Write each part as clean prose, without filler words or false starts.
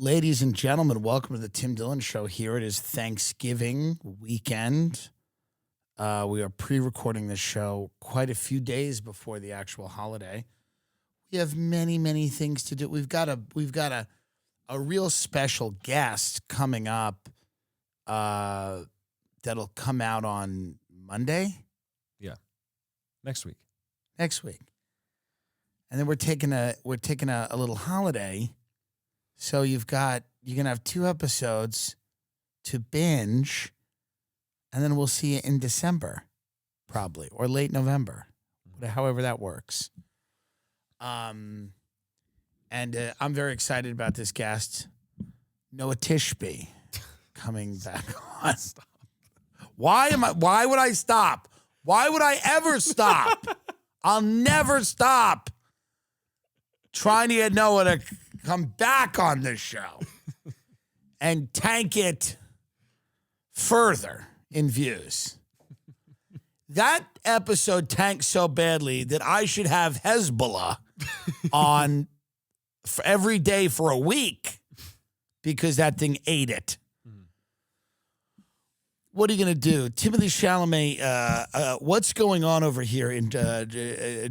Ladies and gentlemen, welcome to the Tim Dillon Show. Here it is Thanksgiving weekend. We are pre-recording this show quite a few days before the actual holiday. We have many, many things to do. We've got a real special guest coming up that'll come out on Monday. Yeah, next week. And then we're taking a little holiday. So you're gonna have 2 episodes to binge, and then we'll see you in December, probably, or late November, however that works. And I'm very excited about this guest, Noah Tishby, coming back on. Stop. Why would I stop? Why would I ever stop? I'll never stop trying to get Noah to come back on this show and tank it further in views. That episode tanked so badly that I should have Hezbollah on for every day for a week because that thing ate it. What are you going to do? Timothy Chalamet, what's going on over here in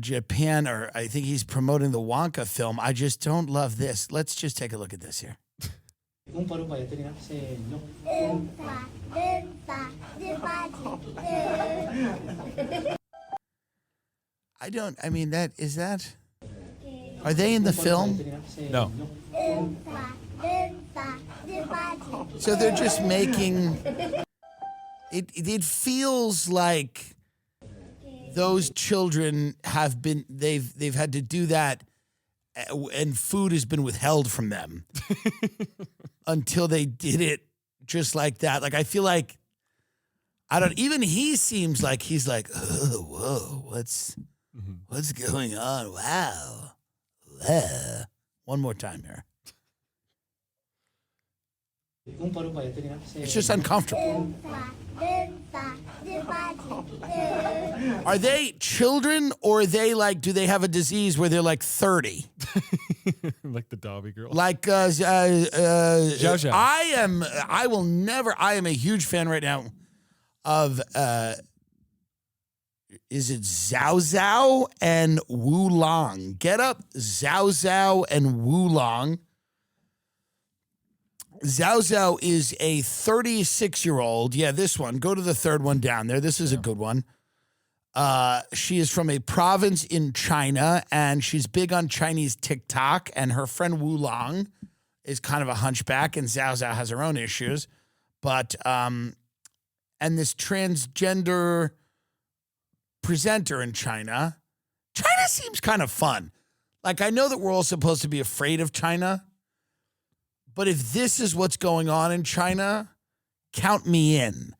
Japan? Or I think he's promoting the Wonka film. I just don't love this. Let's just take a look at this here. Are they in the film? No. So they're just making... It feels like those children they've had to do that, and food has been withheld from them until they did it just like that. Like I feel like even he seems like he's like, oh, whoa, what's going on? Wow. One more time here. It's just uncomfortable. Are they children, or are they like, do they have a disease where they're like 30? Like the Dobby girl. Like Xiao. I am a huge fan right now of is it Xiao Xiao and Wulong? Get up Xiao Xiao and Wulong. Xiao Xiao is a 36-year-old. Yeah, this one. Go to the third one down there. This is a good one. She is from a province in China, and she's big on Chinese TikTok, and her friend Wulong is kind of a hunchback, and Xiao Xiao has her own issues. But, and this transgender presenter in China seems kind of fun. Like, I know that we're all supposed to be afraid of China, but if this is what's going on in China, count me in.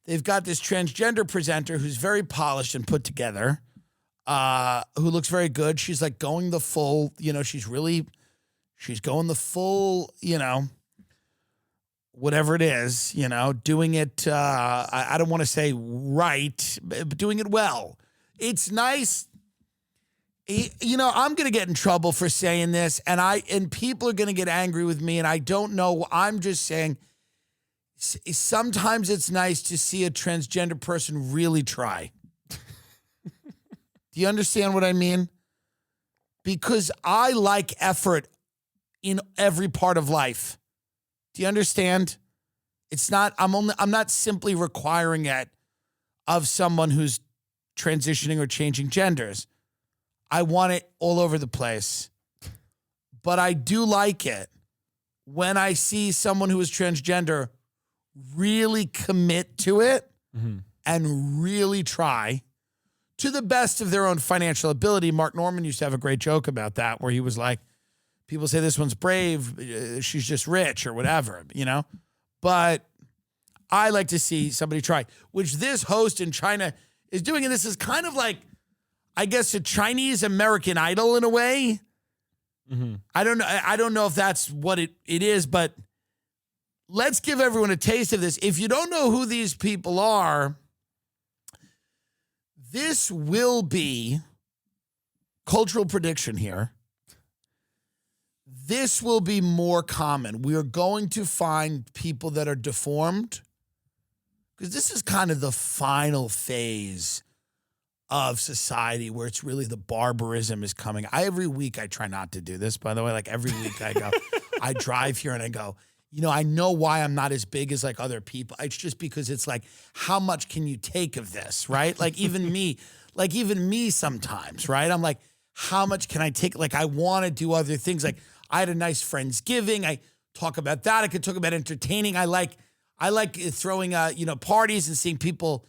They've got this transgender presenter who's very polished and put together, who looks very good. She's like going the full, she's going the full, whatever it is, doing it, I don't want to say right, but doing it well. It's nice. I'm going to get in trouble for saying this, and people are going to get angry with me, and I don't know. I'm just saying sometimes it's nice to see a transgender person really try. Do you understand what I mean? Because I like effort in every part of life. Do you understand? I'm not simply requiring it of someone who's transitioning or changing genders. I want it all over the place. But I do like it when I see someone who is transgender really commit to it and really try to the best of their own financial ability. Mark Norman used to have a great joke about that, where he was like, people say this one's brave, she's just rich or whatever, But I like to see somebody try, which this host in China is doing. And this is kind of like, I guess, a Chinese American Idol in a way. Mm-hmm. I don't know if that's what it is, but let's give everyone a taste of this. If you don't know who these people are, this will be cultural prediction here. this will be more common. We are going to find people that are deformed because this is kind of the final phase of society where it's really the barbarism is coming. Every week I try not to do this, by the way. Like every week I go, I drive here and I go, I know why I'm not as big as like other people. It's just because it's like, how much can you take of this, right? Like even me sometimes, right? I'm like, how much can I take? Like I want to do other things. Like I had a nice Friendsgiving. I talk about that. I could talk about entertaining. I like throwing, parties and seeing people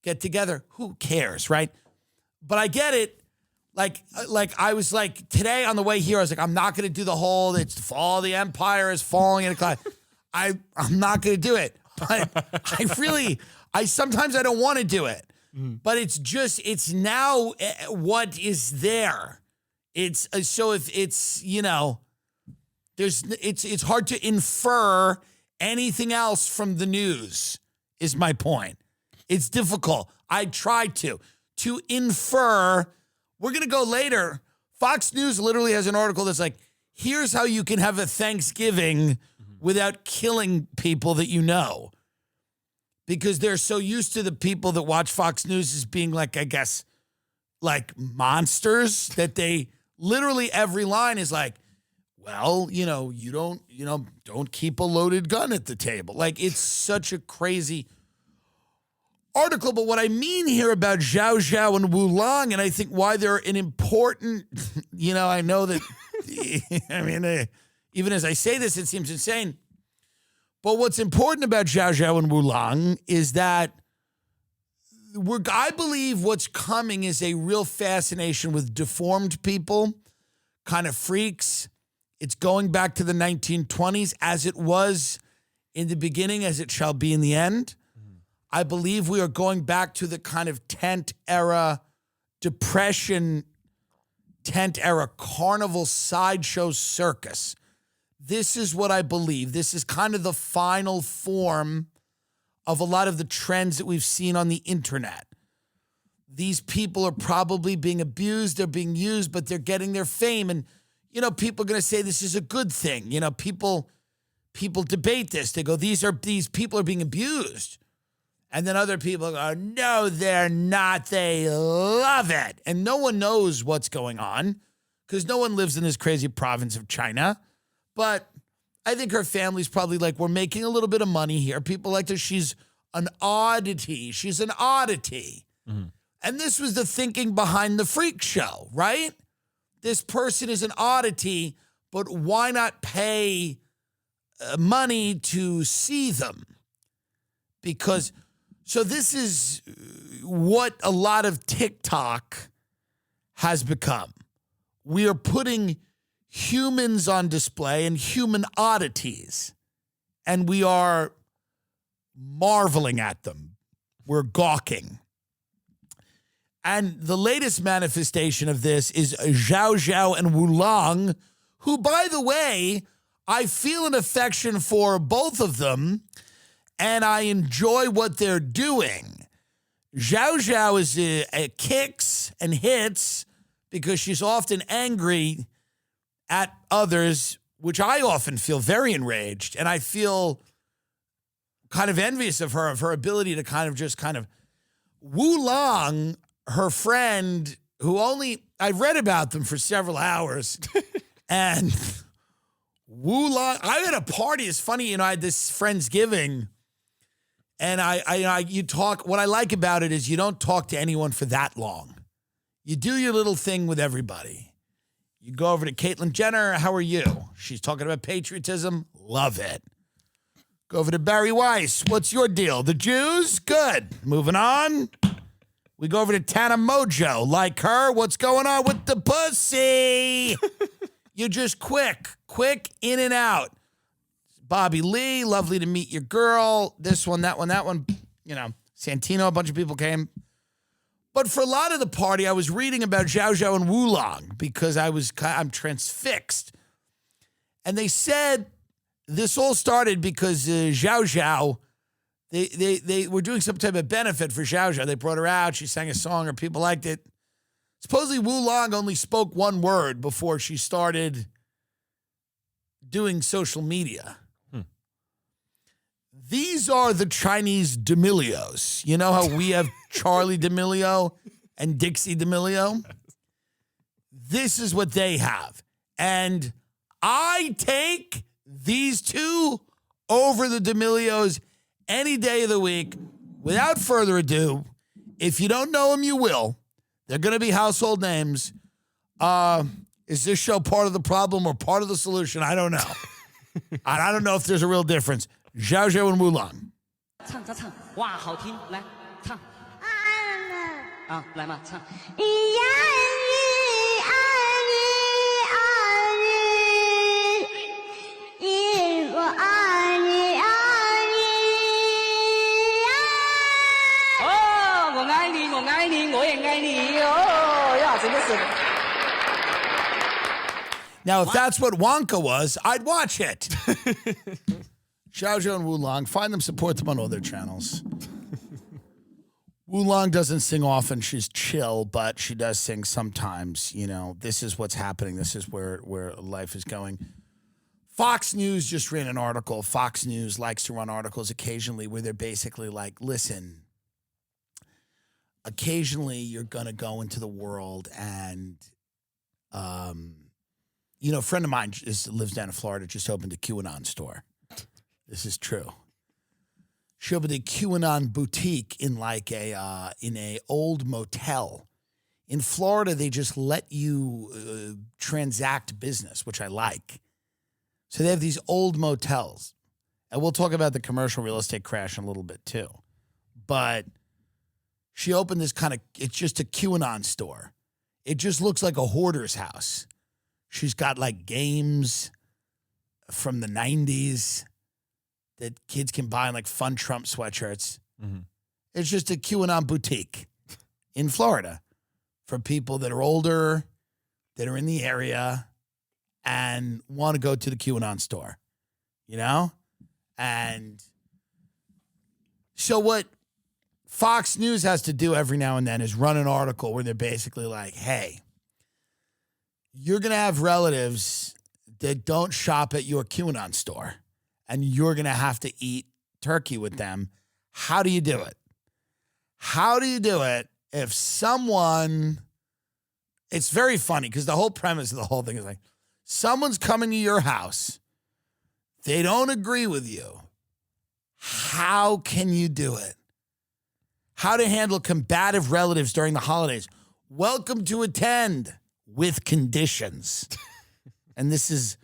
get together. Who cares, right? But I get it. Like I was like today on the way here, I was like, I'm not going to do the whole, it's the fall of the empire is falling in a cloud. I'm not going to do it. But sometimes I don't want to do it. But it's now what is there. It's so if it's, it's hard to infer anything else from the news is my point. It's difficult. I tried to infer. We're going to go later. Fox News literally has an article that's like, here's how you can have a Thanksgiving without killing people that you know. Because they're so used to the people that watch Fox News as being like, I guess, like monsters that they literally every line is like, well, you don't keep a loaded gun at the table. Like it's such a crazy article. But what I mean here about Xiao and Wulong, and I think why they're an important, I know that, even as I say this, it seems insane. But what's important about Xiao and Wulong is that I believe what's coming is a real fascination with deformed people, kind of freaks. It's going back to the 1920s as it was in the beginning, as it shall be in the end. I believe we are going back to the kind of tent era, depression, tent era, carnival sideshow circus. This is what I believe. This is kind of the final form of a lot of the trends that we've seen on the internet. These people are probably being abused, they're being used, but they're getting their fame. And, people are going to say this is a good thing. People debate this. They go, these people are being abused. And then other people go, no, they're not. They love it. And no one knows what's going on because no one lives in this crazy province of China. But I think her family's probably like, we're making a little bit of money here. People like her. She's an oddity. She's an oddity. Mm-hmm. And this was the thinking behind the freak show, right? This person is an oddity, but why not pay money to see them? So this is what a lot of TikTok has become. We are putting humans on display and human oddities, and we are marveling at them. We're gawking. And the latest manifestation of this is Xiao and Wulong, who, by the way, I feel an affection for both of them, and I enjoy what they're doing. Xiao is kicks and hits because she's often angry at others, which I often feel very enraged, and I feel kind of envious of her ability to kind of Wulong, her friend, who I've read about them for several hours, and Wulong, I had a party. It's funny, I had this Friendsgiving, and what I like about it is you don't talk to anyone for that long. You do your little thing with everybody. You go over to Caitlyn Jenner. How are you? She's talking about patriotism. Love it. Go over to Barry Weiss. What's your deal? The Jews? Good. Moving on. We go over to Tana Mojo. Like her? What's going on with the pussy? You're just quick in and out. Bobby Lee, lovely to meet your girl. This one, that one. Santino, a bunch of people came. But for a lot of the party, I was reading about Xiao and Wulong because I'm transfixed. And they said this all started because Xiao, they were doing some type of benefit for Xiao. They brought her out. She sang a song. Her people liked it. Supposedly Wulong only spoke one word before she started doing social media. These are the Chinese D'Amelios. You know how we have Charlie D'Amelio and Dixie D'Amelio? This is what they have. And I take these two over the D'Amelios any day of the week. Without further ado, if you don't know them, you will. They're going to be household names. Is this show part of the problem or part of the solution? I don't know. I don't know if there's a real difference. Xiao and Wulong. 唱唱唱，哇，好听，来唱。啊，来嘛，唱。哦，我爱你，我爱你，我也爱你哦呀，真的是。 Now, if that's what Wonka was, I'd watch it. Xiao and Wulong, find them, support them on all their channels. Wulong doesn't sing often. She's chill, but she does sing sometimes. You know, this is what's happening. This is where life is going. Fox News just ran an article. Fox News likes to run articles occasionally where they're basically like, listen, occasionally you're going to go into the world and, you know, a friend of mine lives down in Florida, just opened a QAnon store. This is true. She opened a QAnon boutique in like in a old motel. In Florida, they just let you transact business, which I like. So they have these old motels. And we'll talk about the commercial real estate crash in a little bit too. But she opened this kind of, it's just a QAnon store. It just looks like a hoarder's house. She's got like games from the 90s that kids can buy in like fun Trump sweatshirts. Mm-hmm. It's just a QAnon boutique in Florida for people that are older, that are in the area and want to go to the QAnon store, you know? And so what Fox News has to do every now and then is run an article where they're basically like, hey, you're going to have relatives that don't shop at your QAnon store, and you're going to have to eat turkey with them. How do you do it? How do you do it if someone, it's very funny because the whole premise of the whole thing is like, someone's coming to your house, they don't agree with you. How can you do it? How to handle combative relatives during the holidays. Welcome to attend with conditions. And this is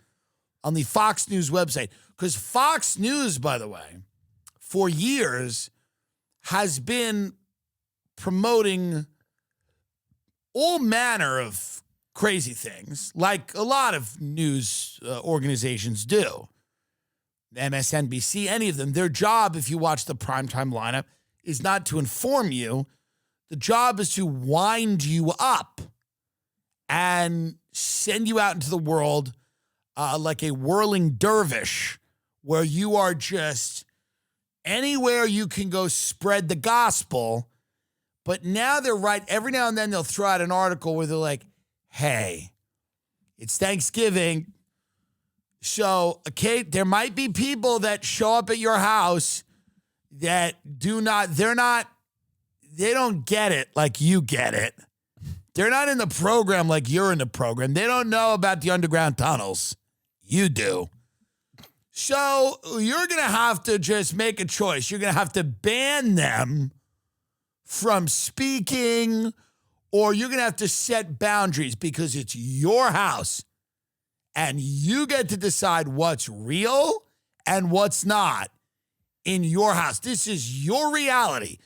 on the Fox News website. Because Fox News, by the way, for years has been promoting all manner of crazy things, like a lot of news organizations do. MSNBC, any of them. Their job, if you watch the primetime lineup, is not to inform you. The job is to wind you up and send you out into the world like a whirling dervish, where you are just anywhere you can go spread the gospel. But now they're right. Every now and then they'll throw out an article where they're like, hey, it's Thanksgiving. So, okay, there might be people that show up at your house that they don't get it like you get it. They're not in the program like you're in the program. They don't know about the underground tunnels. You do. So you're going to have to just make a choice. You're going to have to ban them from speaking, or you're going to have to set boundaries because it's your house and you get to decide what's real and what's not in your house. This is your reality.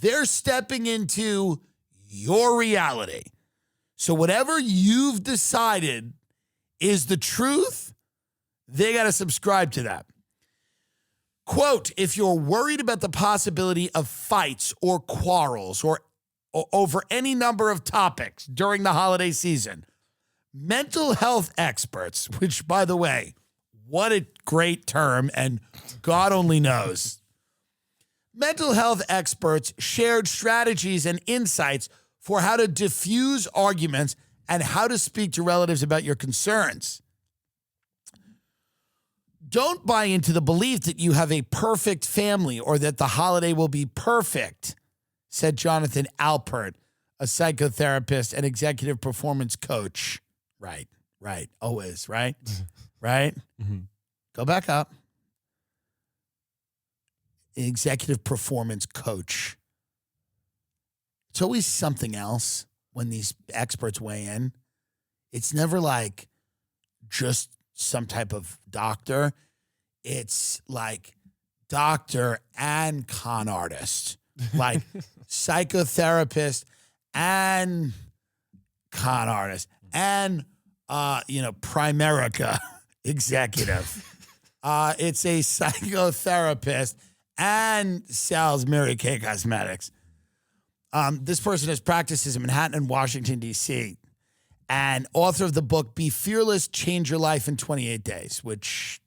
They're stepping into your reality. So whatever you've decided is the truth, they got to subscribe to that. Quote, if you're worried about the possibility of fights or quarrels or over any number of topics during the holiday season, mental health experts, which, by the way, what a great term, and God only knows. Mental health experts shared strategies and insights for how to diffuse arguments and how to speak to relatives about your concerns. Don't buy into the belief that you have a perfect family or that the holiday will be perfect, said Jonathan Alpert, a psychotherapist and executive performance coach. Right. Always, right? Right? Mm-hmm. Go back up. Executive performance coach. It's always something else when these experts weigh in. It's never like just some type of doctor. It's like doctor and con artist, like psychotherapist and con artist and, Primerica executive. It's a psychotherapist and sells Mary Kay Cosmetics. This person has practices in Manhattan and Washington, D.C., and author of the book, Be Fearless, Change Your Life in 28 Days, which,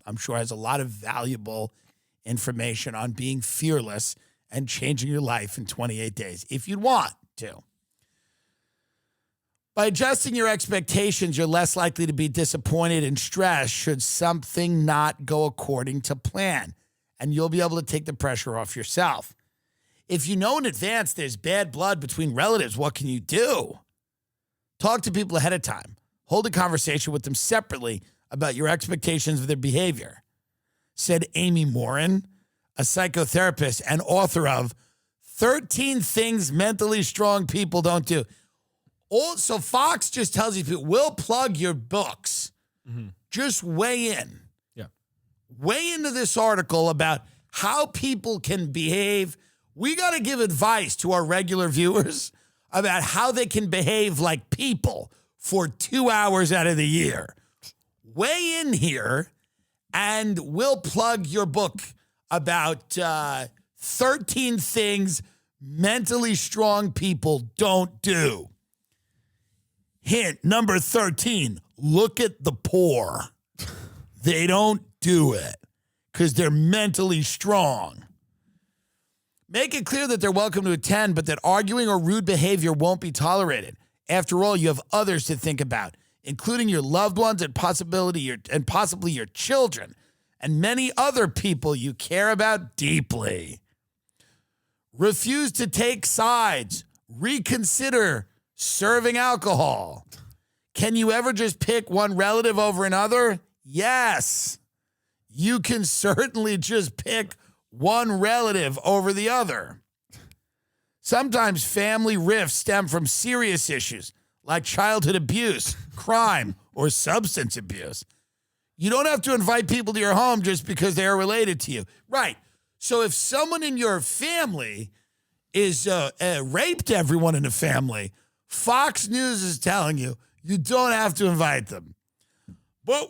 I'm sure has a lot of valuable information on being fearless and changing your life in 28 days, if you'd want to. By adjusting your expectations, you're less likely to be disappointed and stressed should something not go according to plan, and you'll be able to take the pressure off yourself. If you know in advance there's bad blood between relatives, what can you do? Talk to people ahead of time. Hold a conversation with them separately about your expectations of their behavior, said Amy Morin, a psychotherapist and author of 13 Things Mentally Strong People Don't Do. Also, Fox just tells you, we'll plug your books. Mm-hmm. Just weigh in. Yeah. Weigh into this article about how people can behave. We got to give advice to our regular viewers about how they can behave like people for 2 hours out of the year. Weigh in here, and we'll plug your book about 13 things mentally strong people don't do. Hint number 13, look at the poor. They don't do it because they're mentally strong. Make it clear that they're welcome to attend, but that arguing or rude behavior won't be tolerated. After all, you have others to think about, including your loved ones and possibly your children, and many other people you care about deeply. Refuse to take sides. Reconsider serving alcohol. Can you ever just pick one relative over another? Yes. You can certainly just pick one relative over the other. Sometimes family rifts stem from serious issues like childhood abuse, crime, or substance abuse. You don't have to invite people to your home just because they are related to you. Right. So if someone in your family is raped everyone in the family, Fox News is telling you you don't have to invite them. But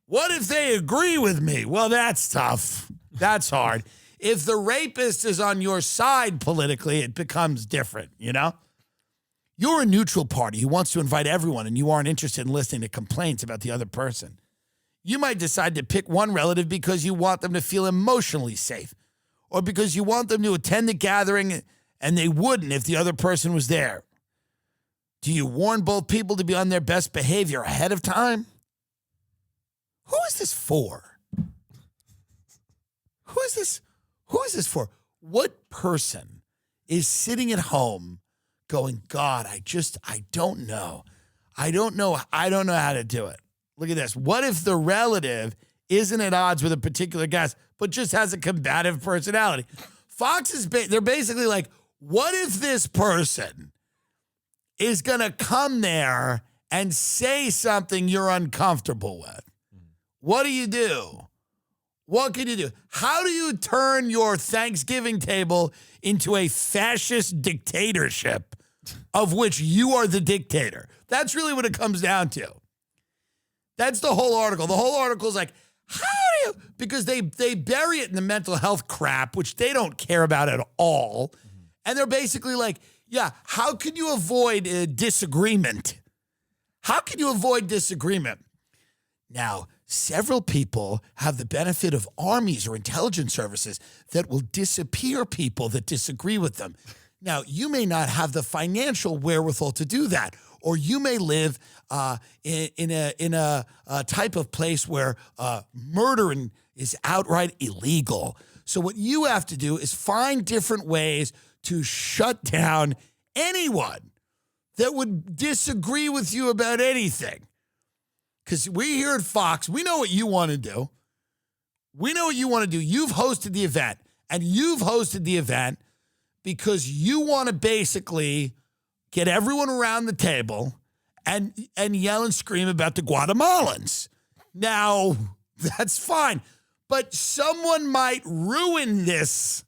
what if they agree with me? Well, that's tough. That's hard. If the rapist is on your side politically, it becomes different, You're a neutral party who wants to invite everyone, and you aren't interested in listening to complaints about the other person. You might decide to pick one relative because you want them to feel emotionally safe, or because you want them to attend the gathering and they wouldn't if the other person was there. Do you warn both people to be on their best behavior ahead of time? Who is this for? Who is this for? What person is sitting at home going, God, I don't know. I don't know how to do it. Look at this. What if the relative isn't at odds with a particular guest, but just has a combative personality? Fox they're basically like, what if this person is going to come there and say something you're uncomfortable with? What do you do? What can you do? How do you turn your Thanksgiving table into a fascist dictatorship of which you are the dictator? That's really what it comes down to. That's the whole article. The whole article is like, how do you? Because they bury it in the mental health crap, which they don't care about at all. Mm-hmm. And they're basically like, yeah, how can you avoid disagreement? How can you avoid disagreement? Now, several people have the benefit of armies or intelligence services that will disappear people that disagree with them. Now, you may not have the financial wherewithal to do that, or you may live in a type of place where murder is outright illegal. So what you have to do is find different ways to shut down anyone that would disagree with you about anything. Because we here at Fox, we know what you want to do. We know what you want to do. You've hosted the event, and you've hosted the event because you want to basically get everyone around the table and yell and scream about the Guatemalans. Now, that's fine. But someone might ruin this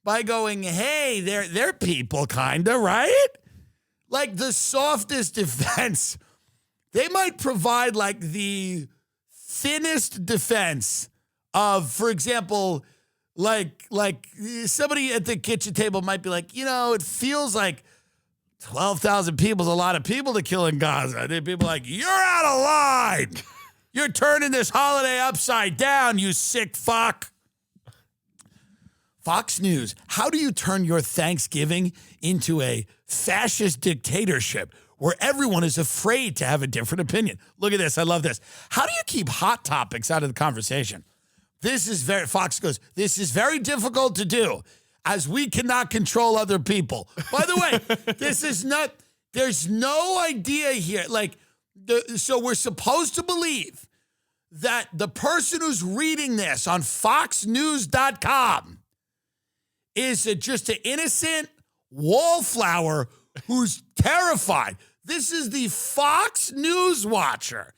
by going, hey, they're people, kind of, right? Like the softest defense. They might provide like the thinnest defense of, for example, like somebody at the kitchen table might be like, it feels like 12,000 people is a lot of people to kill in Gaza. And people are like, you're out of line. You're turning this holiday upside down, you sick fuck. Fox News, how do you turn your Thanksgiving into a fascist dictatorship where everyone is afraid to have a different opinion? Look at this. I love this. How do you keep hot topics out of the conversation? Fox goes, this is very difficult to do as we cannot control other people. By the way, there's no idea here. So we're supposed to believe that the person who's reading this on foxnews.com is just an innocent wallflower who's terrified. This is the Fox News watcher.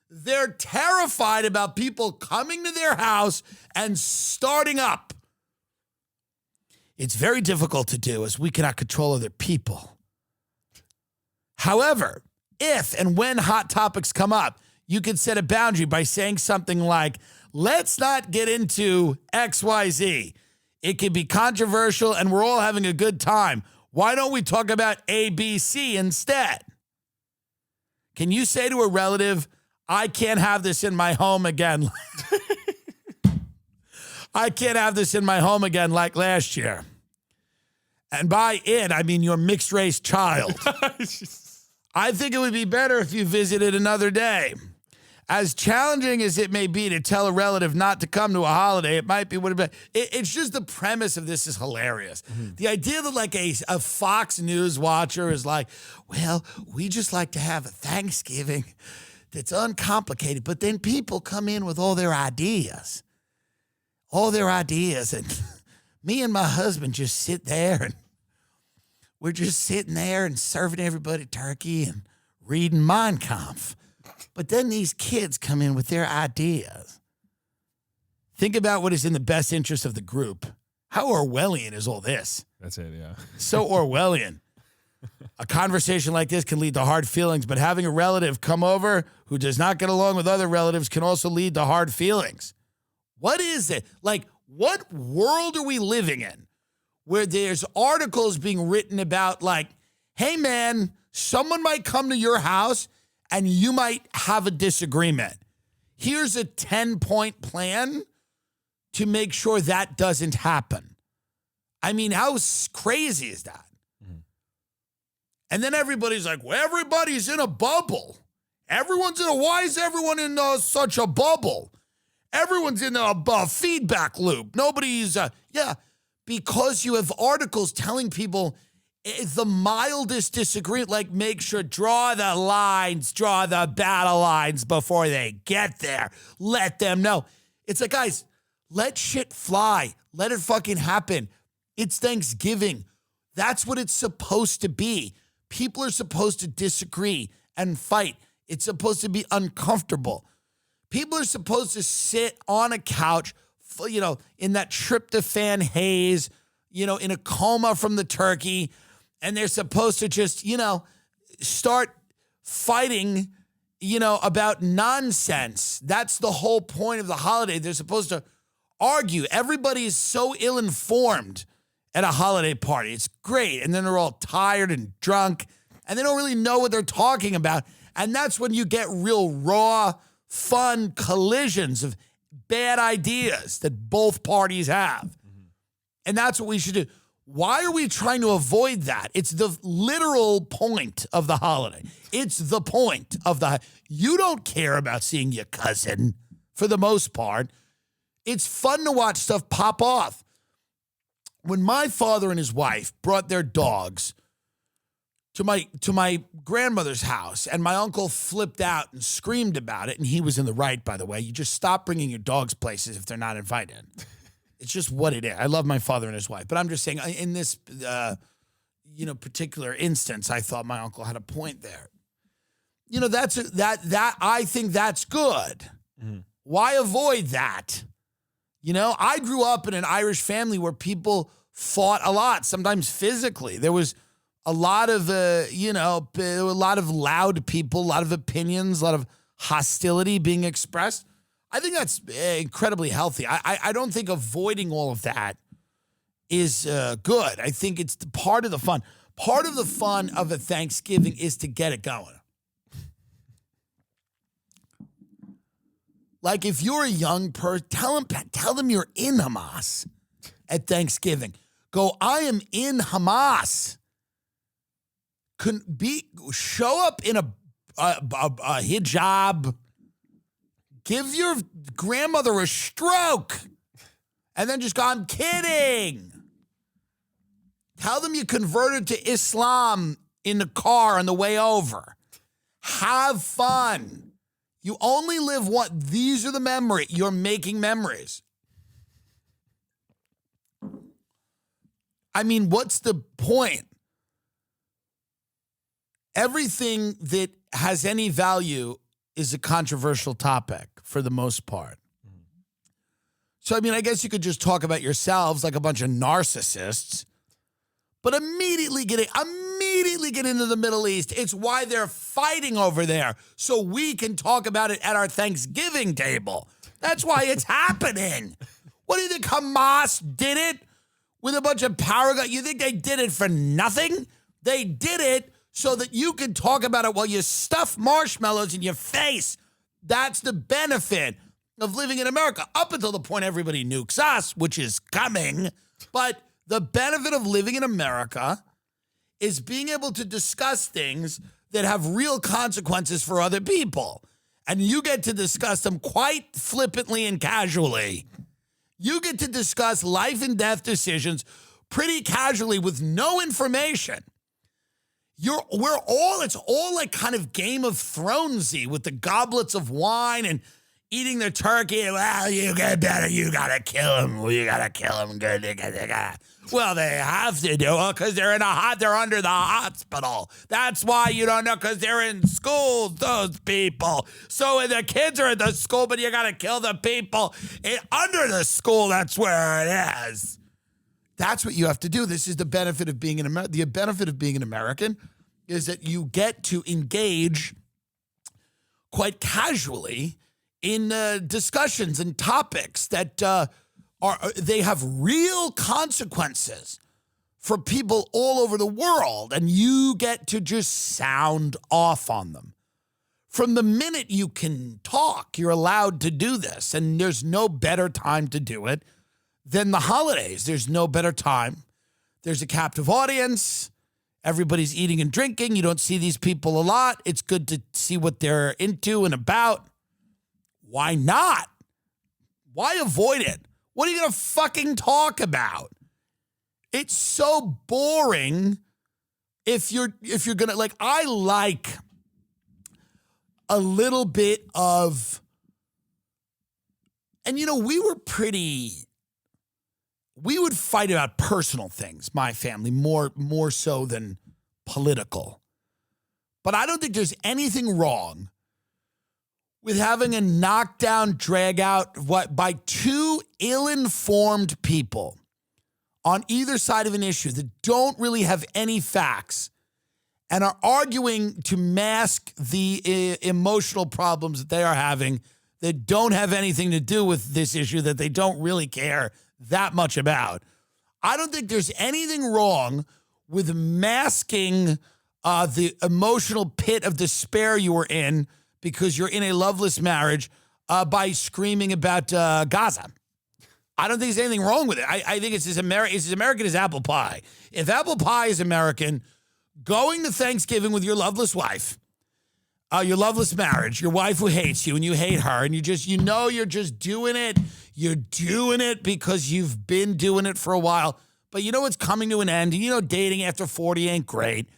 They're terrified about people coming to their house and starting up. It's very difficult to do as we cannot control other people. However, if and when hot topics come up, you could set a boundary by saying something like, let's not get into XYZ. It could be controversial and we're all having a good time. Why don't we talk about ABC instead? Can you say to a relative, I can't have this in my home again. I can't have this in my home again like last year. And by it, I mean your mixed race child. I think it would be better if you visited another day. As challenging as it may be to tell a relative not to come to a holiday, it might be it's just the premise of this is hilarious. Mm-hmm. The idea that like a Fox News watcher is like, well, we just like to have a Thanksgiving that's uncomplicated, but then people come in with all their ideas. And me and my husband just sit there and we're just sitting there and serving everybody turkey and reading Mein Kampf. But then these kids come in with their ideas. Think about what is in the best interest of the group. How Orwellian is all this? That's it, yeah. So Orwellian. A conversation like this can lead to hard feelings, but having a relative come over who does not get along with other relatives can also lead to hard feelings. What is it? Like, what world are we living in where there's articles being written about like, hey man, someone might come to your house and you might have a disagreement. Here's a 10-point plan to make sure that doesn't happen. I mean, how crazy is that? Mm-hmm. And then everybody's like, well, everybody's in a bubble. Why is everyone in such a bubble? Everyone's in a feedback loop. Nobody's, because you have articles telling people the mildest disagreement, like make sure, draw the battle lines before they get there. Let them know. It's like, guys, let shit fly. Let it fucking happen. It's Thanksgiving. That's what it's supposed to be. People are supposed to disagree and fight. It's supposed to be uncomfortable. People are supposed to sit on a couch, in that tryptophan haze, in a coma from the turkey, and they're supposed to just, start fighting, about nonsense. That's the whole point of the holiday. They're supposed to argue. Everybody is so ill-informed at a holiday party. It's great. And then they're all tired and drunk, and they don't really know what they're talking about. And that's when you get real raw, fun collisions of bad ideas that both parties have. Mm-hmm. And that's what we should do. Why are we trying to avoid that? It's the literal point of the holiday. It's the point of you don't care about seeing your cousin for the most part. It's fun to watch stuff pop off. When my father and his wife brought their dogs to my grandmother's house, and my uncle flipped out and screamed about it, and he was in the right, by the way. You just stop bringing your dogs places if they're not invited. It's just what it is. I love my father and his wife, but I'm just saying in this particular instance, I thought my uncle had a point there. That I think that's good. Mm-hmm. Why avoid that? I grew up in an Irish family where people fought a lot, sometimes physically. There was a lot of, a lot of loud people, a lot of opinions, a lot of hostility being expressed. I think that's incredibly healthy. I don't think avoiding all of that is good. I think it's part of the fun. Part of the fun of a Thanksgiving is to get it going. Like if you're a young person, tell them you're in Hamas at Thanksgiving. Go, I am in Hamas. Show up in a hijab. Give your grandmother a stroke. And then just go, I'm kidding. Tell them you converted to Islam in the car on the way over. Have fun. You only live once. These are the memories. You're making memories. I mean, what's the point? Everything that has any value is a controversial topic for the most part. So, I mean, I guess you could just talk about yourselves like a bunch of narcissists, but immediately get into the Middle East. It's why they're fighting over there, so we can talk about it at our Thanksgiving table. That's why it's happening. What do you think Hamas did it with a bunch of power guns? You think they did it for nothing? They did it so that you can talk about it while you stuff marshmallows in your face. That's the benefit of living in America, up until the point everybody nukes us, which is coming. But the benefit of living in America is being able to discuss things that have real consequences for other people. And you get to discuss them quite flippantly and casually. You get to discuss life and death decisions pretty casually with no information. It's all like kind of Game of Thronesy with the goblets of wine and eating the turkey. Well, you gotta kill him. You gotta kill him. Well, they have to do it because they're under the hospital. That's why you don't know, because they're in schools, those people. So the kids are at the school, but you gotta kill the people under the school. That's where it is. That's what you have to do. This is the benefit of being an American. The benefit of being an American is that you get to engage quite casually in discussions and topics that they have real consequences for people all over the world, and you get to just sound off on them. From the minute you can talk, you're allowed to do this, and there's no better time to do it than the holidays. There's no better time. There's a captive audience. Everybody's eating and drinking. You don't see these people a lot. It's good to see what they're into and about. Why not? Why avoid it? What are you going to fucking talk about? It's so boring if you're going to, like, I like a little bit of, and we would fight about personal things, my family, more so than political. But I don't think there's anything wrong with having a knockdown, drag out by two ill-informed people on either side of an issue that don't really have any facts and are arguing to mask the emotional problems that they are having that don't have anything to do with this issue that they don't really care that much about. I don't think there's anything wrong with masking the emotional pit of despair you were in because you're in a loveless marriage by screaming about Gaza. I don't think there's anything wrong with it. I think it's as American as apple pie. If apple pie is American, going to Thanksgiving with your loveless wife, your loveless marriage, your wife who hates you and you hate her, and you're just doing it. You're doing it because you've been doing it for a while. But you know it's coming to an end. And you know dating after 40 ain't great.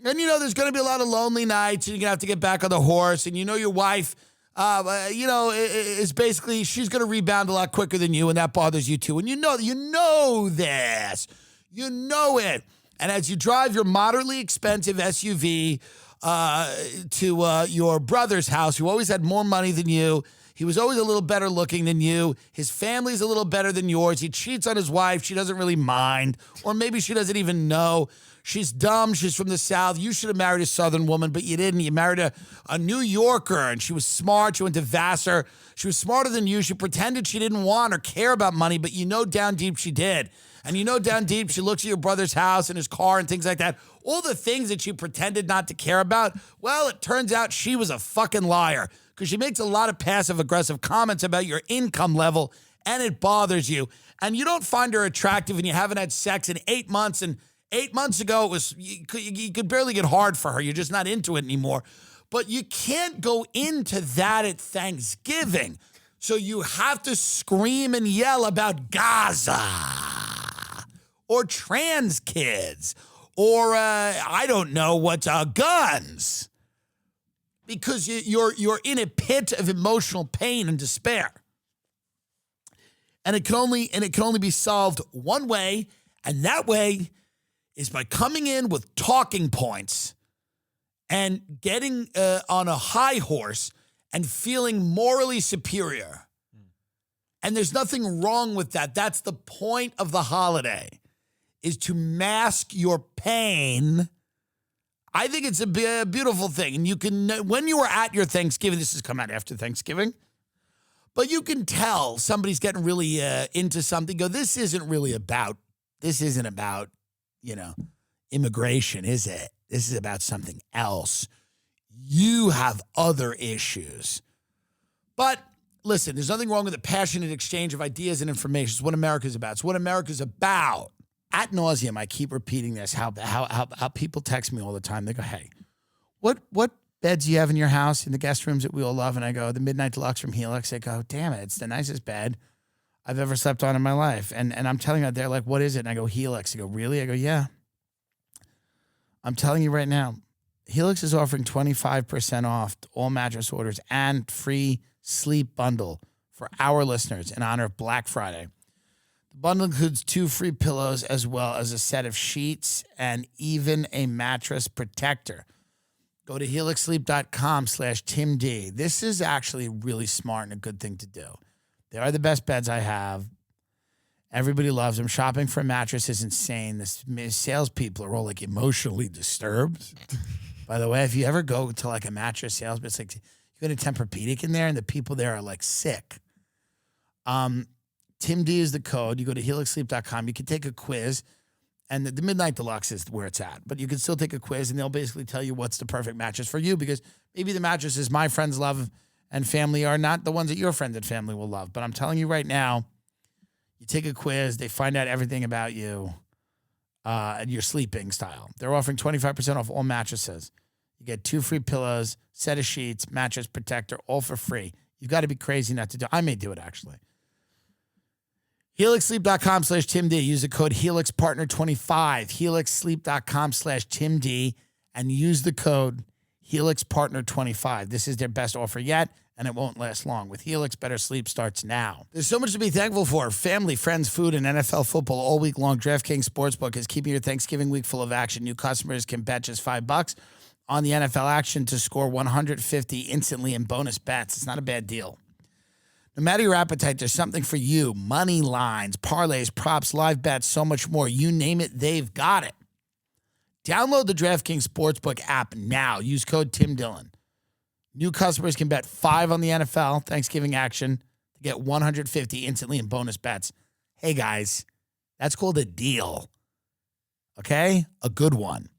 And you know there's going to be a lot of lonely nights, and you're going to have to get back on the horse. And you know your wife, is basically, she's going to rebound a lot quicker than you, and that bothers you too. And you know this. You know it. And as you drive your moderately expensive SUV to your brother's house, who always had more money than you, he was always a little better looking than you. His family's a little better than yours. He cheats on his wife. She doesn't really mind. Or maybe she doesn't even know. She's dumb. She's from the South. You should have married a Southern woman, but you didn't. You married a New Yorker, and she was smart. She went to Vassar. She was smarter than you. She pretended she didn't want or care about money, but you know down deep she did. And you know down deep she looks at your brother's house and his car and things like that. All the things that she pretended not to care about, well, it turns out she was a fucking liar, because she makes a lot of passive-aggressive comments about your income level, and it bothers you. And you don't find her attractive, and you haven't had sex in 8 months, and 8 months ago, you could barely get hard for her. You're just not into it anymore. But you can't go into that at Thanksgiving. So you have to scream and yell about Gaza or trans kids or, I don't know what, guns. Because you're in a pit of emotional pain and despair. And it can only be solved one way, and that way is by coming in with talking points and getting on a high horse and feeling morally superior. And there's nothing wrong with that. That's the point of the holiday, is to mask your pain. I think it's a beautiful thing. And you can, when you are at your Thanksgiving, this has come out after Thanksgiving, but you can tell somebody's getting really into something. Go, this isn't about, immigration, is it? This is about something else. You have other issues. But listen, there's nothing wrong with a passionate exchange of ideas and information. It's what America's about. It's what America's about. Ad nauseum, I keep repeating this, how people text me all the time. They go, hey, what beds do you have in your house in the guest rooms that we all love? And I go, the Midnight Deluxe from Helix. They go, damn it, it's the nicest bed I've ever slept on in my life. And I'm telling you, they're like, what is it? And I go, Helix. They go, really? I go, yeah. I'm telling you right now, Helix is offering 25% off all mattress orders and free sleep bundle for our listeners in honor of Black Friday. The bundle includes 2 free pillows as well as a set of sheets and even a mattress protector. Go to helixsleep.com/TimD. This is actually really smart and a good thing to do. They are the best beds I have. Everybody loves them. Shopping for a mattress is insane. The salespeople are all like emotionally disturbed. By the way, if you ever go to like a mattress salesman, it's like you get a Tempur-Pedic in there and the people there are like sick. TimD is the code. You go to helixsleep.com. You can take a quiz, and the Midnight Deluxe is where it's at. But you can still take a quiz, and they'll basically tell you what's the perfect mattress for you, because maybe the mattresses my friends love and family are not the ones that your friends and family will love. But I'm telling you right now, you take a quiz, they find out everything about you and your sleeping style. They're offering 25% off all mattresses. You get 2 free pillows, set of sheets, mattress protector, all for free. You've got to be crazy not to do it. I may do it, actually. HelixSleep.com/TimD. Use the code HelixPartner25. HelixSleep.com/TimD. And use the code HelixPartner25. This is their best offer yet, and it won't last long. With Helix, better sleep starts now. There's so much to be thankful for. Family, friends, food, and NFL football all week long. DraftKings Sportsbook is keeping your Thanksgiving week full of action. New customers can bet just $5 on the NFL action to score $150 instantly in bonus bets. It's not a bad deal. No matter your appetite, there's something for you. Money lines, parlays, props, live bets, so much more. You name it, they've got it. Download the DraftKings Sportsbook app now. Use code Tim Dillon. New customers can bet $5 on the NFL Thanksgiving action to get $150 instantly in bonus bets. Hey, guys, that's called a deal. Okay? A good one.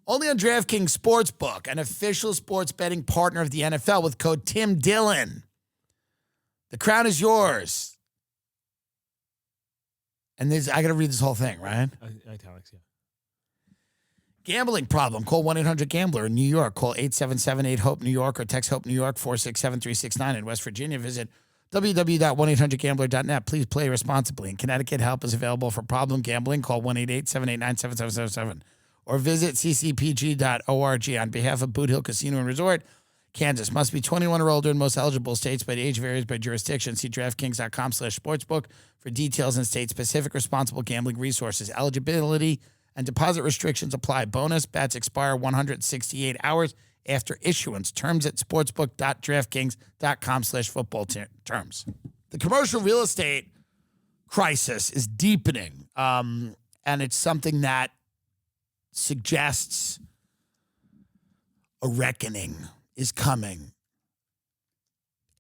Only on DraftKings Sportsbook, an official sports betting partner of the NFL, with code Tim Dillon. The crown is yours. And this, I got to read this whole thing, right? Italics, yeah. Gambling problem. Call 1-800-GAMBLER in New York. Call 877-8-HOPE-NEW YORK or text HOPE New York 467-369 in West Virginia. Visit www.1800gambler.net. Please play responsibly. In Connecticut, help is available for problem gambling. Call 1-888-789-7777 or visit ccpg.org. On behalf of Boot Hill Casino and Resort, Kansas, must be 21 or older in most eligible states, but age varies by jurisdiction. See DraftKings.com/sportsbook for details and state-specific responsible gambling resources. Eligibility and deposit restrictions apply. Bonus bets expire 168 hours after issuance. Terms at sportsbook.draftkings.com/football terms. The commercial real estate crisis is deepening, and it's something that suggests a reckoning is coming.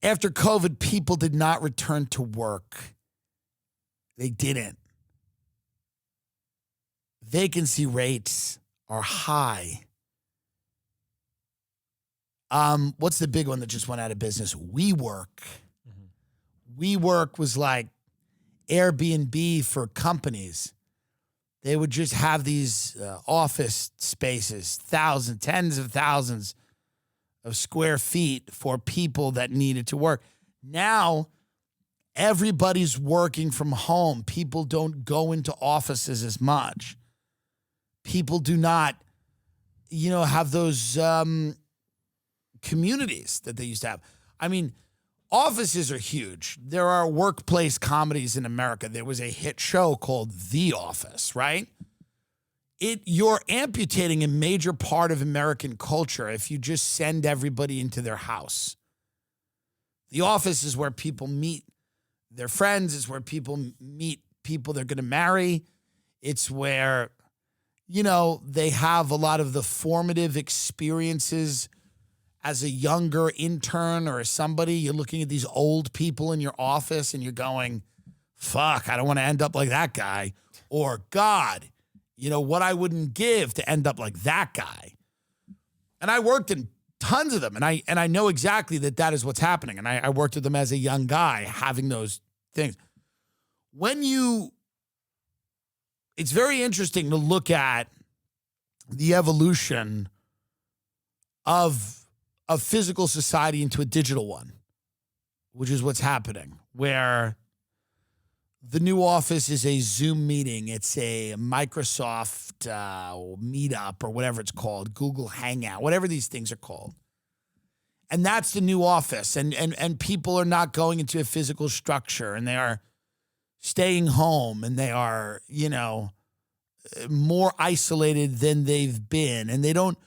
After COVID, people did not return to work. They didn't. Vacancy rates are high. What's the big one that just went out of business? WeWork. WeWork was like Airbnb for companies. They would just have these office spaces, tens of thousands of square feet for people that needed to work. Now, everybody's working from home. People don't go into offices as much. People do not, have those communities that they used to have. I mean, offices are huge. There are workplace comedies in America. There was a hit show called The Office, right? You're amputating a major part of American culture if you just send everybody into their house. The office is where people meet their friends. It's where people meet people they're going to marry. It's where, they have a lot of the formative experiences as a younger intern or as somebody. You're looking at these old people in your office and you're going, fuck, I don't want to end up like that guy. Or, God, what I wouldn't give to end up like that guy. And I worked in tons of them, and I know exactly that is what's happening. And I worked with them as a young guy having those things. It's very interesting to look at the evolution of physical society into a digital one, which is what's happening, where the new office is a Zoom meeting. It's a Microsoft meetup or whatever it's called, Google Hangout, whatever these things are called. And that's the new office. And people are not going into a physical structure, and they are staying home, and they are, more isolated than they've been. And they don't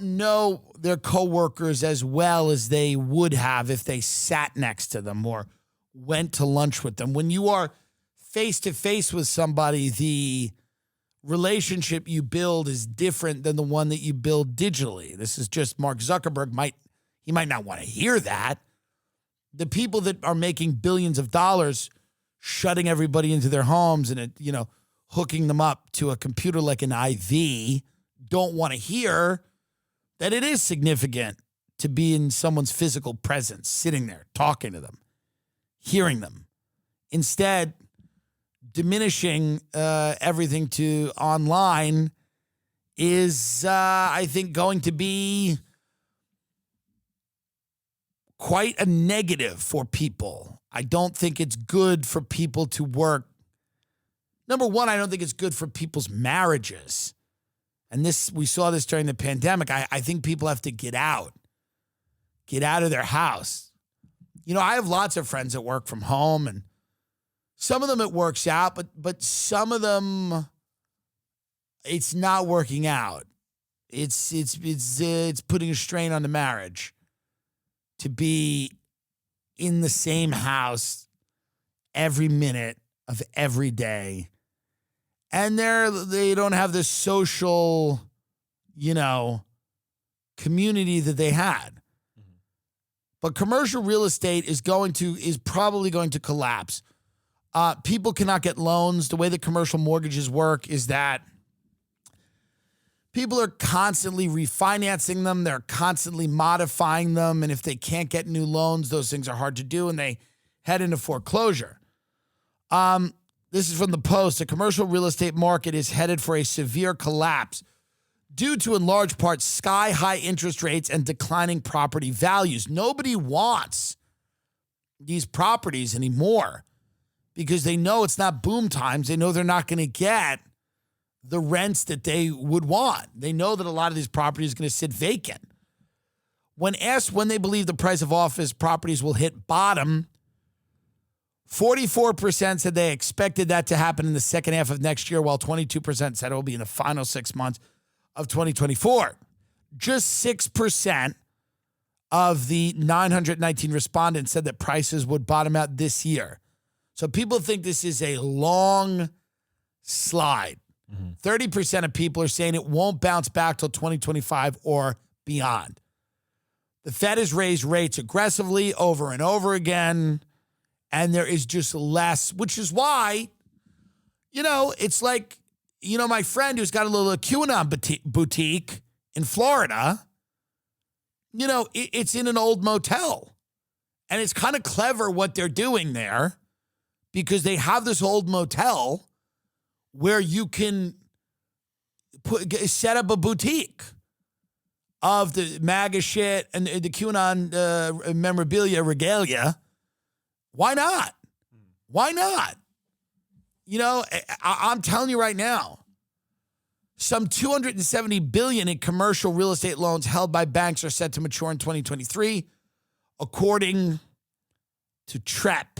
know their coworkers as well as they would have if they sat next to them or went to lunch with them. When you are face to face with somebody, the relationship you build is different than the one that you build digitally. This is just Mark Zuckerberg might not want to hear that. The people that are making billions of dollars shutting everybody into their homes and hooking them up to a computer like an IV don't want to hear that it is significant to be in someone's physical presence, sitting there, talking to them, hearing them. Instead, diminishing everything to online is, I think, going to be quite a negative for people. I don't think it's good for people to work. Number one, I don't think it's good for people's marriages. And we saw this during the pandemic. I think people have to get out of their house. I have lots of friends that work from home, and some of them it works out, but some of them it's not working out. It's putting a strain on the marriage to be in the same house every minute of every day. And they don't have this social, community that they had. But commercial real estate is probably going to collapse. People cannot get loans. The way that commercial mortgages work is that people are constantly refinancing them. They're constantly modifying them. And if they can't get new loans, those things are hard to do, and they head into foreclosure. This is from the Post. The commercial real estate market is headed for a severe collapse due to, in large part, sky-high interest rates and declining property values. Nobody wants these properties anymore because they know it's not boom times. They know they're not going to get the rents that they would want. They know that a lot of these properties are going to sit vacant. When asked when they believe the price of office properties will hit bottom, 44% said they expected that to happen in the second half of next year, while 22% said it will be in the final 6 months of 2024. Just 6% of the 919 respondents said that prices would bottom out this year. So people think this is a long slide. 30% of people are saying it won't bounce back till 2025 or beyond. The Fed has raised rates aggressively over and over again, and there is just less, which is why, it's like, my friend who's got a little QAnon boutique in Florida, it's in an old motel. And it's kind of clever what they're doing there because they have this old motel where you can set up a boutique of the MAGA shit and the QAnon memorabilia regalia. Why not? Why not? I'm telling you right now, some $270 billion in commercial real estate loans held by banks are set to mature in 2023, according to TREP.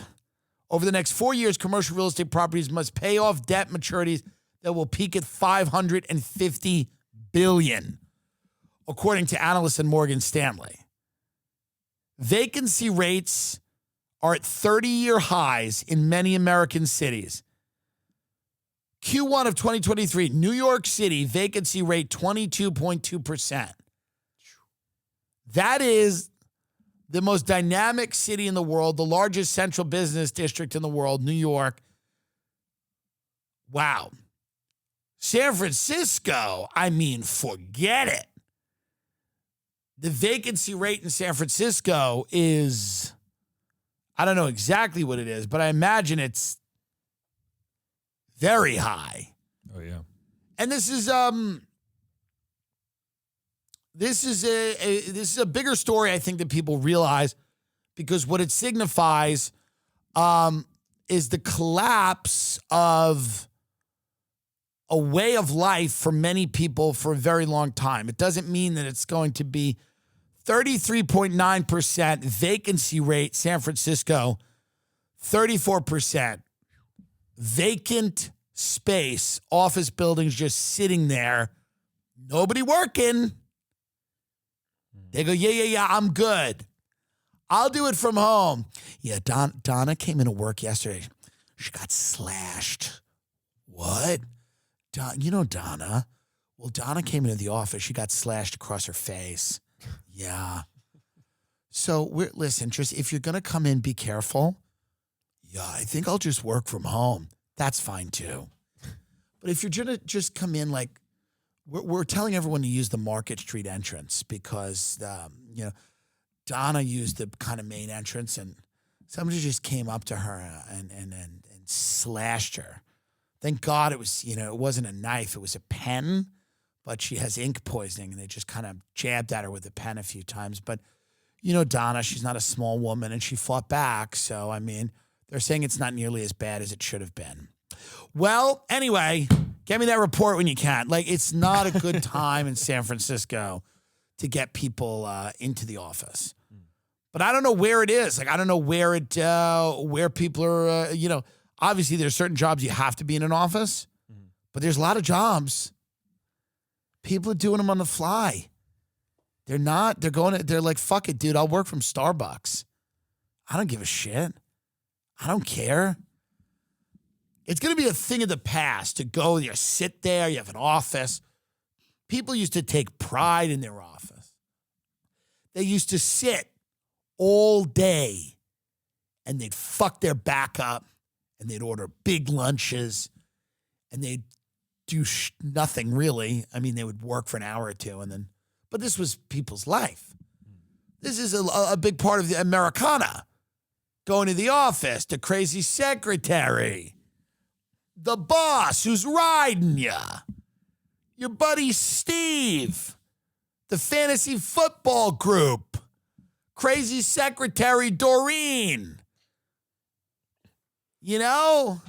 Over the next 4 years, commercial real estate properties must pay off debt maturities that will peak at $550 billion, according to analysts in Morgan Stanley. Vacancy rates are at 30-year highs in many American cities. Q1 of 2023, New York City, vacancy rate 22.2%. That is the most dynamic city in the world, the largest central business district in the world, New York. Wow. San Francisco, forget it. The vacancy rate in San Francisco is, I don't know exactly what it is, but I imagine it's very high. Oh, yeah. And this is a bigger story, I think, that people realize, because what it signifies is the collapse of a way of life for many people for a very long time. It doesn't mean that it's going to be 33.9% vacancy rate, San Francisco, 34% vacant space, office buildings just sitting there, nobody working. They go, yeah, I'm good. I'll do it from home. Yeah, Donna came into work yesterday. She got slashed. What? Donna? Well, Donna came into the office. She got slashed across her face. Yeah. So, listen, just if you're going to come in, be careful. Yeah, I think I'll just work from home. That's fine, too. But if you're going to just come in, like, we're telling everyone to use the Market Street entrance because, Donna used the kind of main entrance, and somebody just came up to her and slashed her. Thank God it was, it wasn't a knife. It was a pen, but she has ink poisoning, and they just kind of jabbed at her with a pen a few times. But, Donna, she's not a small woman, and she fought back. So, they're saying it's not nearly as bad as it should have been. Well, anyway, get me that report when you can. Like, it's not a good time in San Francisco to get people into the office. But I don't know where it is. Like, I don't know where people are, obviously there's certain jobs you have to be in an office, but there's a lot of jobs. People are doing them on the fly. They're like, fuck it, dude. I'll work from Starbucks. I don't give a shit. I don't care. It's going to be a thing of the past to go there, sit there, you have an office. People used to take pride in their office. They used to sit all day and they'd fuck their back up and they'd order big lunches and they'd do nothing really. They would work for an hour or two but this was people's life. This is a big part of the Americana. Going to the office, the crazy secretary, the boss who's riding you, your buddy Steve, the fantasy football group, crazy secretary Doreen. You know,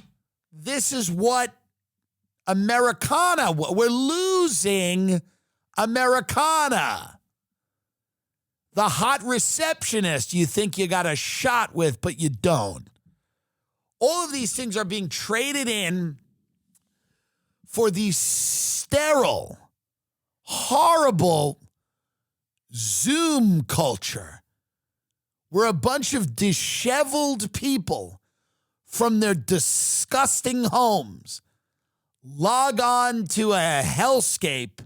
this is what Americana, we're losing Americana. The hot receptionist you think you got a shot with, but you don't. All of these things are being traded in for the sterile, horrible Zoom culture where a bunch of disheveled people from their disgusting homes log on to a hellscape.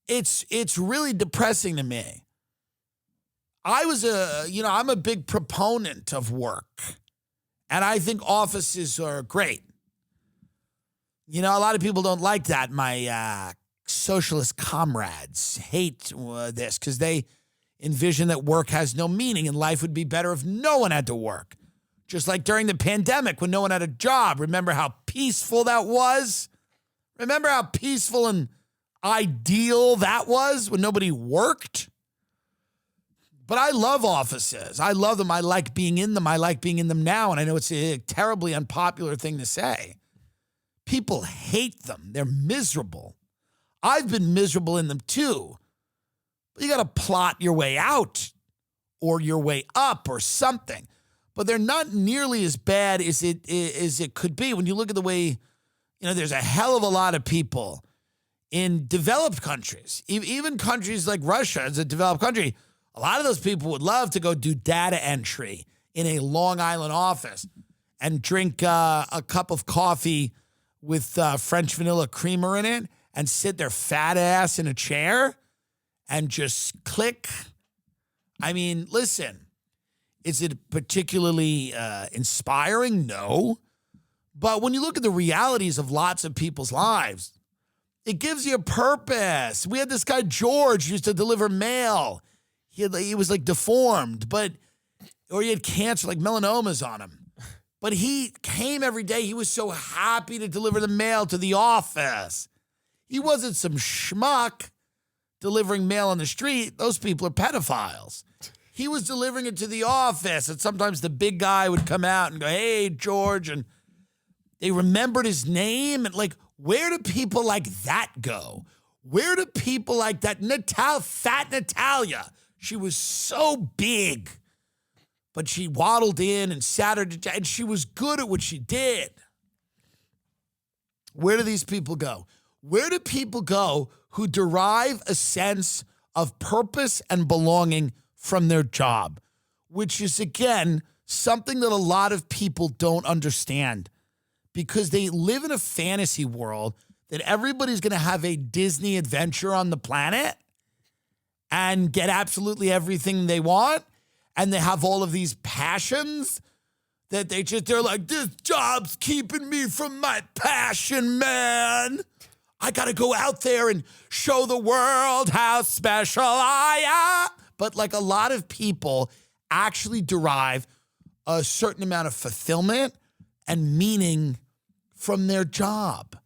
It's really depressing to me. I'm a big proponent of work, and I think offices are great. You know, a lot of people don't like that. My socialist comrades hate this because they envision that work has no meaning and life would be better if no one had to work. Just like during the pandemic when no one had a job. Remember how peaceful that was? Remember how peaceful and ideal that was when nobody worked? But I love offices. I love them. I like being in them. I like being in them now. And I know it's a terribly unpopular thing to say. People hate them. They're miserable. I've been miserable in them too. But you got to plot your way out or your way up or something. But they're not nearly as bad as it could be. When you look at the way, there's a hell of a lot of people in developed countries, even countries like Russia as a developed country. A lot of those people would love to go do data entry in a Long Island office and drink a cup of coffee with French vanilla creamer in it and sit their fat ass in a chair and just click. I mean, listen. Is it particularly inspiring? No. But when you look at the realities of lots of people's lives, it gives you a purpose. We had this guy, George, who used to deliver mail. He was like deformed, or he had cancer, like melanomas on him. But he came every day. He was so happy to deliver the mail to the office. He wasn't some schmuck delivering mail on the street. Those people are pedophiles. He was delivering it to the office, and sometimes the big guy would come out and go, "Hey, George," and they remembered his name. And where do people like that go? Where do people like that? Fat Natalia, she was so big, but she waddled in and sat her, and she was good at what she did. Where do these people go? Where do people go who derive a sense of purpose and belonging from their job, which is, again, something that a lot of people don't understand because they live in a fantasy world that everybody's going to have a Disney adventure on the planet and get absolutely everything they want. And they have all of these passions that they're like, this job's keeping me from my passion, man. I got to go out there and show the world how special I am. But a lot of people actually derive a certain amount of fulfillment and meaning from their job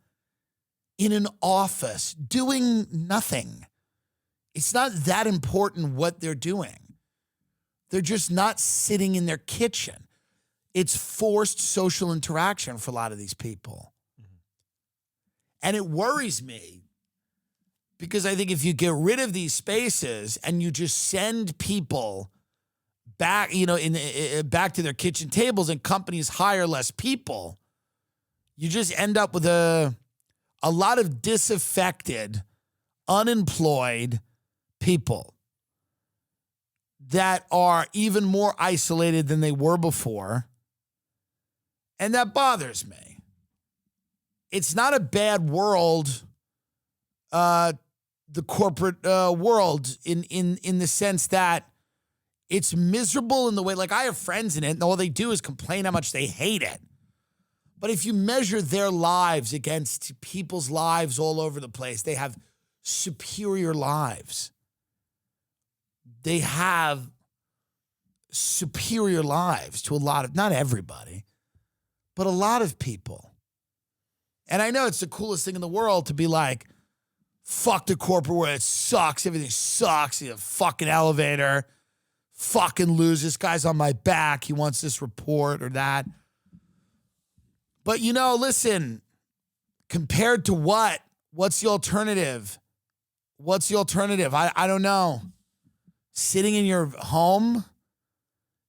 in an office doing nothing. It's not that important what they're doing. They're just not sitting in their kitchen. It's forced social interaction for a lot of these people. Mm-hmm. And it worries me. Because I think if you get rid of these spaces and you just send people back, back to their kitchen tables and companies hire less people, you just end up with a lot of disaffected, unemployed people that are even more isolated than they were before. And that bothers me. It's not a bad world, the corporate world in the sense that it's miserable in the way, I have friends in it and all they do is complain how much they hate it. But if you measure their lives against people's lives all over the place, they have superior lives. They have superior lives to a lot of, not everybody, but a lot of people. And I know it's the coolest thing in the world to be like, fuck the corporate world, it sucks, everything sucks, you fucking elevator, fucking lose, this guy's on my back, he wants this report or that. But listen, compared to what? What's the alternative? What's the alternative? I don't know. Sitting in your home?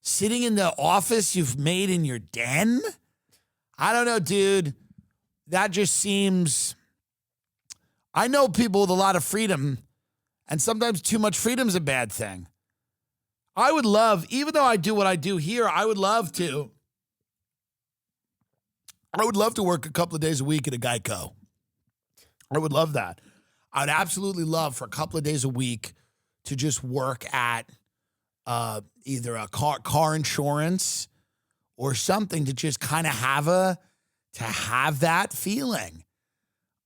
Sitting in the office you've made in your den? I don't know, dude. That just seems... I know people with a lot of freedom, and sometimes too much freedom is a bad thing. I would love, even though I do what I do here, I would love to work a couple of days a week at a Geico. I would love that. I would absolutely love for a couple of days a week to just work at either a car insurance or something to just kind of have that feeling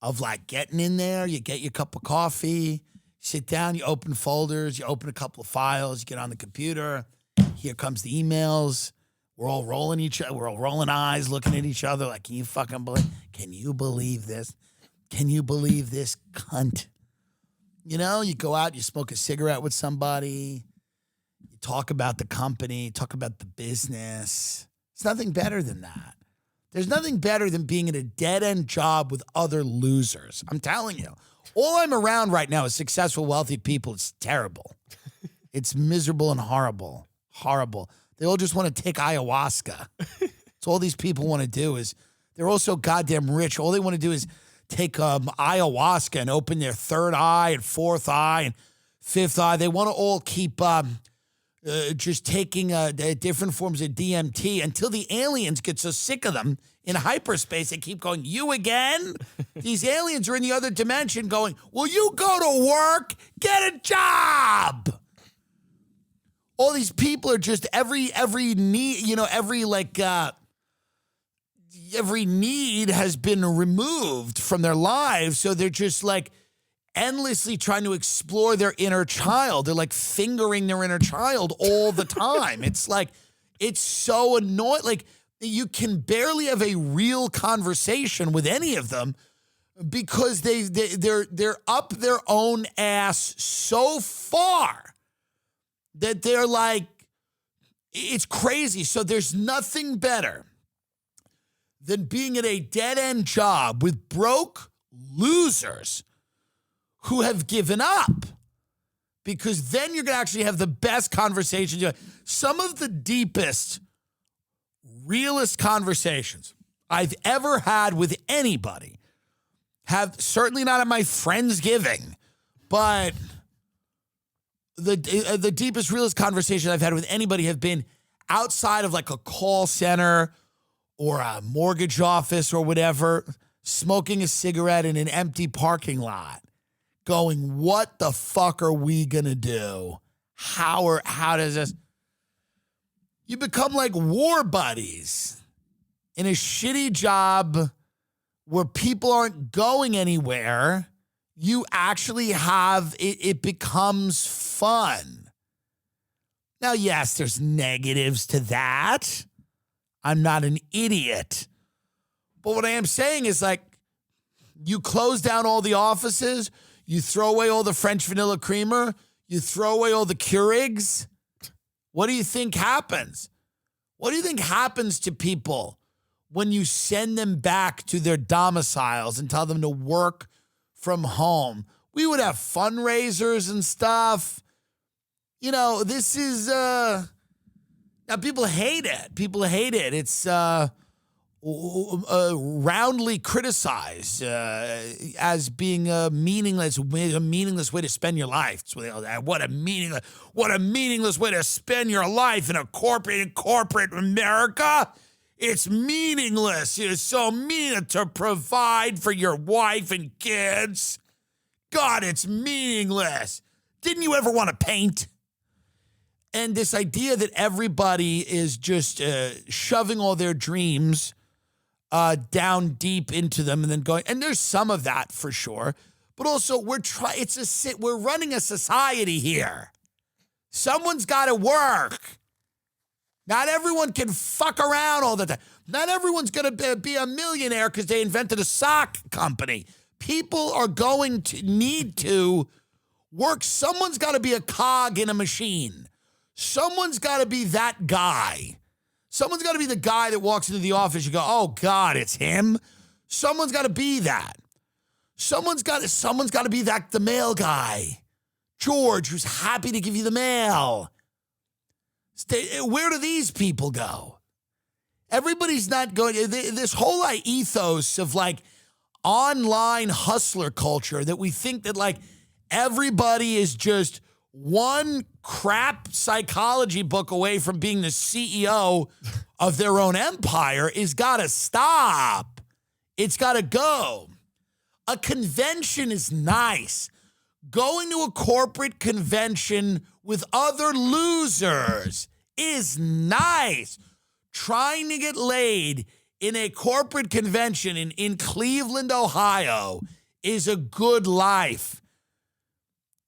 of like getting in there, you get your cup of coffee, sit down, you open folders, you open a couple of files, you get on the computer, here comes the emails. We're all rolling eyes, looking at each other like, can you believe this? Can you believe this cunt? You go out, you smoke a cigarette with somebody, you talk about the company, talk about the business. It's nothing better than that. There's nothing better than being in a dead-end job with other losers. I'm telling you. All I'm around right now is successful, wealthy people. It's terrible. It's miserable and horrible. Horrible. They all just want to take ayahuasca. That's all these people want to do is, they're all so goddamn rich. All they want to do is take ayahuasca and open their third eye and fourth eye and fifth eye. They want to all keep just taking different forms of DMT until the aliens get so sick of them in hyperspace. They keep going, you again? These aliens are in the other dimension going, will you go to work? Get a job. All these people are just every need, every need has been removed from their lives. So they're just like endlessly trying to explore their inner child. They're like fingering their inner child all the time. It's like, it's so annoying. Like you can barely have a real conversation with any of them because they're up their own ass so far that they're like, it's crazy. So there's nothing better than being at a dead-end job with broke losers who have given up, because then you're going to actually have the best conversations. Some of the deepest, realest conversations I've ever had with anybody have, certainly not at my Friendsgiving, but the deepest, realest conversations I've had with anybody have been outside of like a call center or a mortgage office or whatever, smoking a cigarette in an empty parking lot, going, what the fuck are we going to do? How does this? You become like war buddies in a shitty job where people aren't going anywhere. You actually have, it becomes fun. Now, yes, there's negatives to that. I'm not an idiot. But what I am saying is like, you close down all the offices, you throw away all the French vanilla creamer, you throw away all the Keurigs. What do you think happens? What do you think happens to people when you send them back to their domiciles and tell them to work from home? We would have fundraisers and stuff. This is, now people hate it. People hate it. It's roundly criticized as being a meaningless way to spend your life. What a meaningless way to spend your life in a corporate America. It's meaningless. It's so mean to provide for your wife and kids. God, it's meaningless. Didn't you ever want to paint? And this idea that everybody is just shoving all their dreams down deep into them and then going, and there's some of that for sure, but also we're running a society here. Someone's got to work. Not everyone can fuck around all the time. Not everyone's going to be a millionaire because they invented a sock company. People are going to need to work. Someone's got to be a cog in a machine. Someone's got to be that guy. Someone's got to be the guy that walks into the office. You go, oh, God, it's him. Someone's got to be that. Someone's got to be the mail guy. George, who's happy to give you the mail. Where do these people go? Everybody's not going. This whole ethos of like online hustler culture that we think that like everybody is just one crap psychology book away from being the CEO of their own empire is got to stop. It's got to go. A convention is nice. Going to a corporate convention with other losers is nice. Trying to get laid in a corporate convention in Cleveland, Ohio is a good life.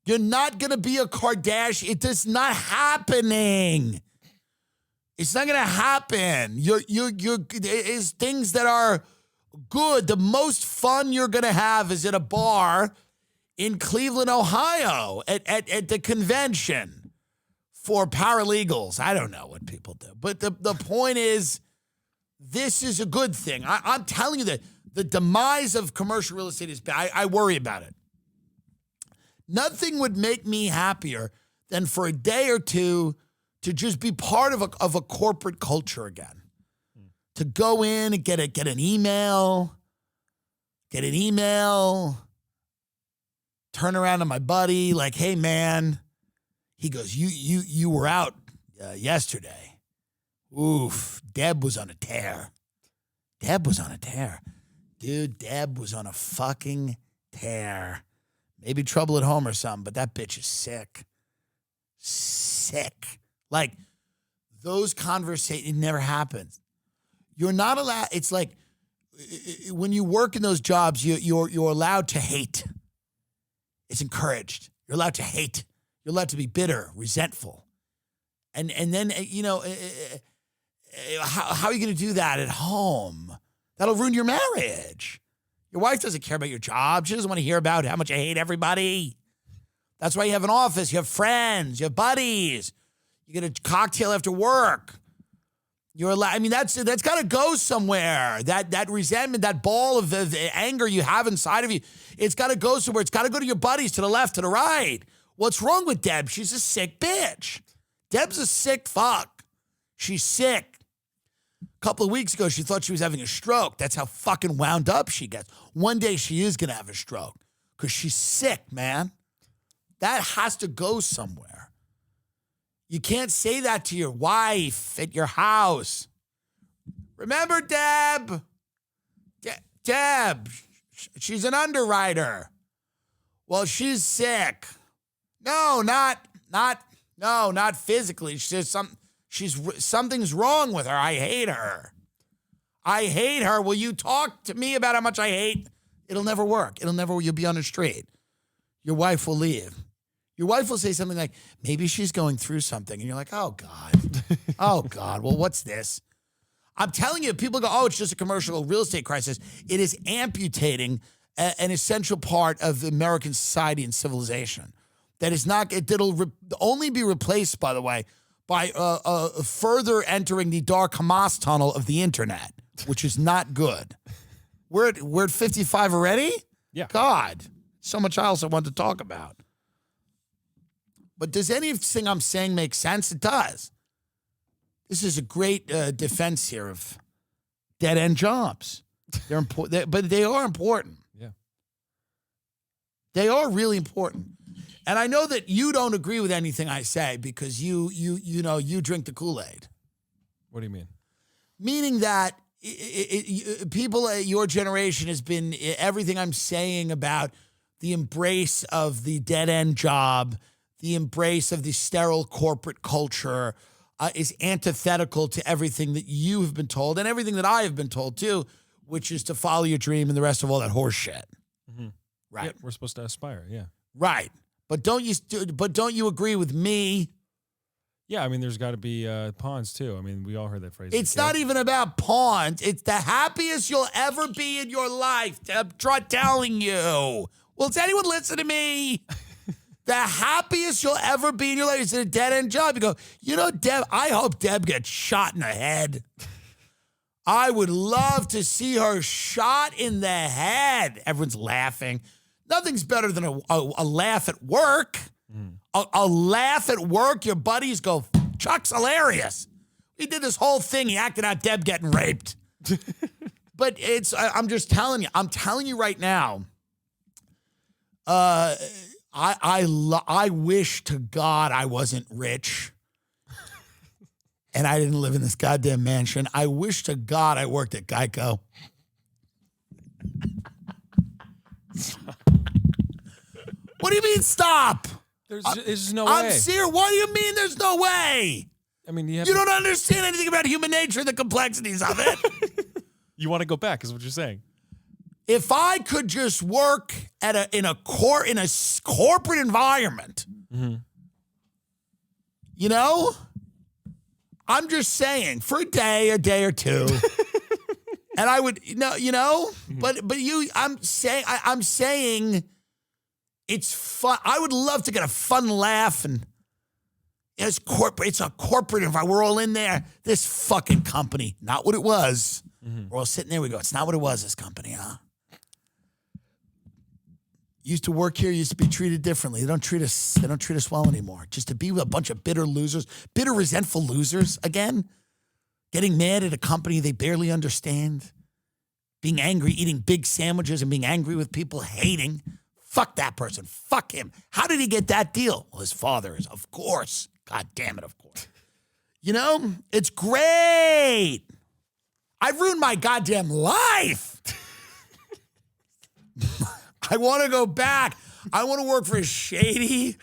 You're not going to be a Kardashian. It is not happening. It's not going to happen. It's things that are good. The most fun you're going to have is at a bar in Cleveland, Ohio, at the convention for paralegals. I don't know what people do. But the point is, this is a good thing. I'm telling you that the demise of commercial real estate is bad. I worry about it. Nothing would make me happier than for a day or two to just be part of a corporate culture again. To go in and get an email, turn around to my buddy, like, hey, man. He goes, you were out yesterday. Oof, Deb was on a tear. Dude, Deb was on a fucking tear. Maybe trouble at home or something, but that bitch is sick. Sick. Like, those conversations, it never happens. You're not allowed, it's like, when you work in those jobs, you're allowed to hate. It's encouraged. You're allowed to hate. You're allowed to be bitter, resentful. And then, how are you going to do that at home? That'll ruin your marriage. Your wife doesn't care about your job. She doesn't want to hear about how much I hate everybody. That's why you have an office. You have friends. You have buddies. You get a cocktail after work. You're allowed. I mean, that's got to go somewhere. That resentment, that ball of the anger you have inside of you, it's got to go somewhere. It's got to go to your buddies, to the left, to the right. What's wrong with Deb? She's a sick bitch. Deb's a sick fuck. She's sick. A couple of weeks ago, she thought she was having a stroke. That's how fucking wound up she gets. One day she is going to have a stroke because she's sick, man. That has to go somewhere. You can't say that to your wife at your house. Remember Deb? Deb, she's an underwriter. Well, she's sick. No, not physically. Something's wrong with her. I hate her. Will you talk to me about how much I hate? It'll never work. You'll be on the street. Your wife will leave. Your wife will say something like, maybe she's going through something. And you're like, oh, God. Oh, God. Well, what's this? I'm telling you, people go, oh, it's just a commercial real estate crisis. It is amputating an essential part of American society and civilization. That'll only be replaced, by the way, by further entering the dark Hamas tunnel of the internet, which is not good. We're at 55 already? Yeah. God, so much else I want to talk about. But does anything I'm saying make sense? It does. This is a great defense here of dead-end jobs. They're important, but they are important. Yeah. They are really important. And I know that you don't agree with anything I say because you drink the Kool-Aid. What do you mean? Meaning that people at your generation has been everything I'm saying about the embrace of the dead-end job, the embrace of the sterile corporate culture is antithetical to everything that you have been told and everything that I have been told too, which is to follow your dream and the rest of all that horse shit. Mm-hmm. Right. Yeah, we're supposed to aspire. Yeah. Right. But don't you agree with me? Yeah, I mean, there's got to be pawns too. I mean, we all heard that phrase. It's not even about pawns. It's the happiest you'll ever be in your life. I'm telling you. Will anyone listen to me? The happiest you'll ever be in your life is in a dead-end job. You go, you know, Deb, I hope Deb gets shot in the head. I would love to see her shot in the head. Everyone's laughing. Nothing's better than a laugh at work. A laugh at work, your buddies go, Chuck's hilarious. We did this whole thing. He acted out Deb getting raped. But I'm just telling you. I'm telling you right now. I wish to God I wasn't rich. And I didn't live in this goddamn mansion. I wish to God I worked at Geico. What do you mean stop? There's no way. I'm serious. What do you mean there's no way? I mean, you don't understand anything about human nature and the complexities of it. You want to go back is what you're saying. If I could just work in a corporate environment, you know, I'm just saying for a day or two, and I would, but I'm saying it's fun. I would love to get a fun laugh, and it's corporate. It's a corporate environment. We're all in there. This fucking company, not what it was. We're all sitting there. We go, it's not what it was. This company, huh? Used to work here, used to be treated differently. They don't treat us well anymore. Just to be with a bunch of bitter losers, bitter, resentful losers again, getting mad at a company they barely understand, being angry, eating big sandwiches and being angry with people, hating. Fuck that person. Fuck him. How did he get that deal? Well, his father is, of course. God damn it, of course. You know, it's great. I've ruined my goddamn life. I want to go back. I want to work for a shady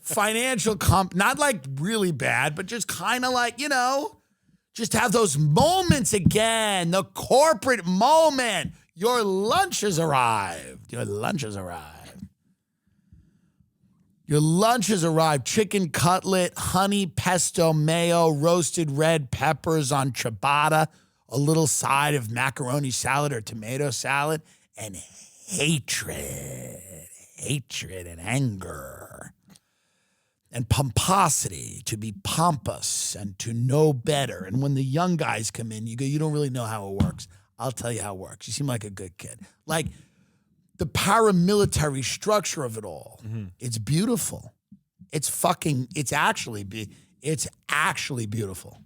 financial company. Not like really bad, but just kind of like, just have those moments again. The corporate moment. Your lunch has arrived. Your lunch has arrived. Your lunch has arrived. Chicken cutlet, honey, pesto, mayo, roasted red peppers on ciabatta, a little side of macaroni salad or tomato salad, and hatred and anger and pomposity, to be pompous and to know better. And when the young guys come in, you go, you don't really know how it works. I'll tell you how it works. You seem like a good kid. Like the paramilitary structure of it all. It's beautiful. It's actually beautiful.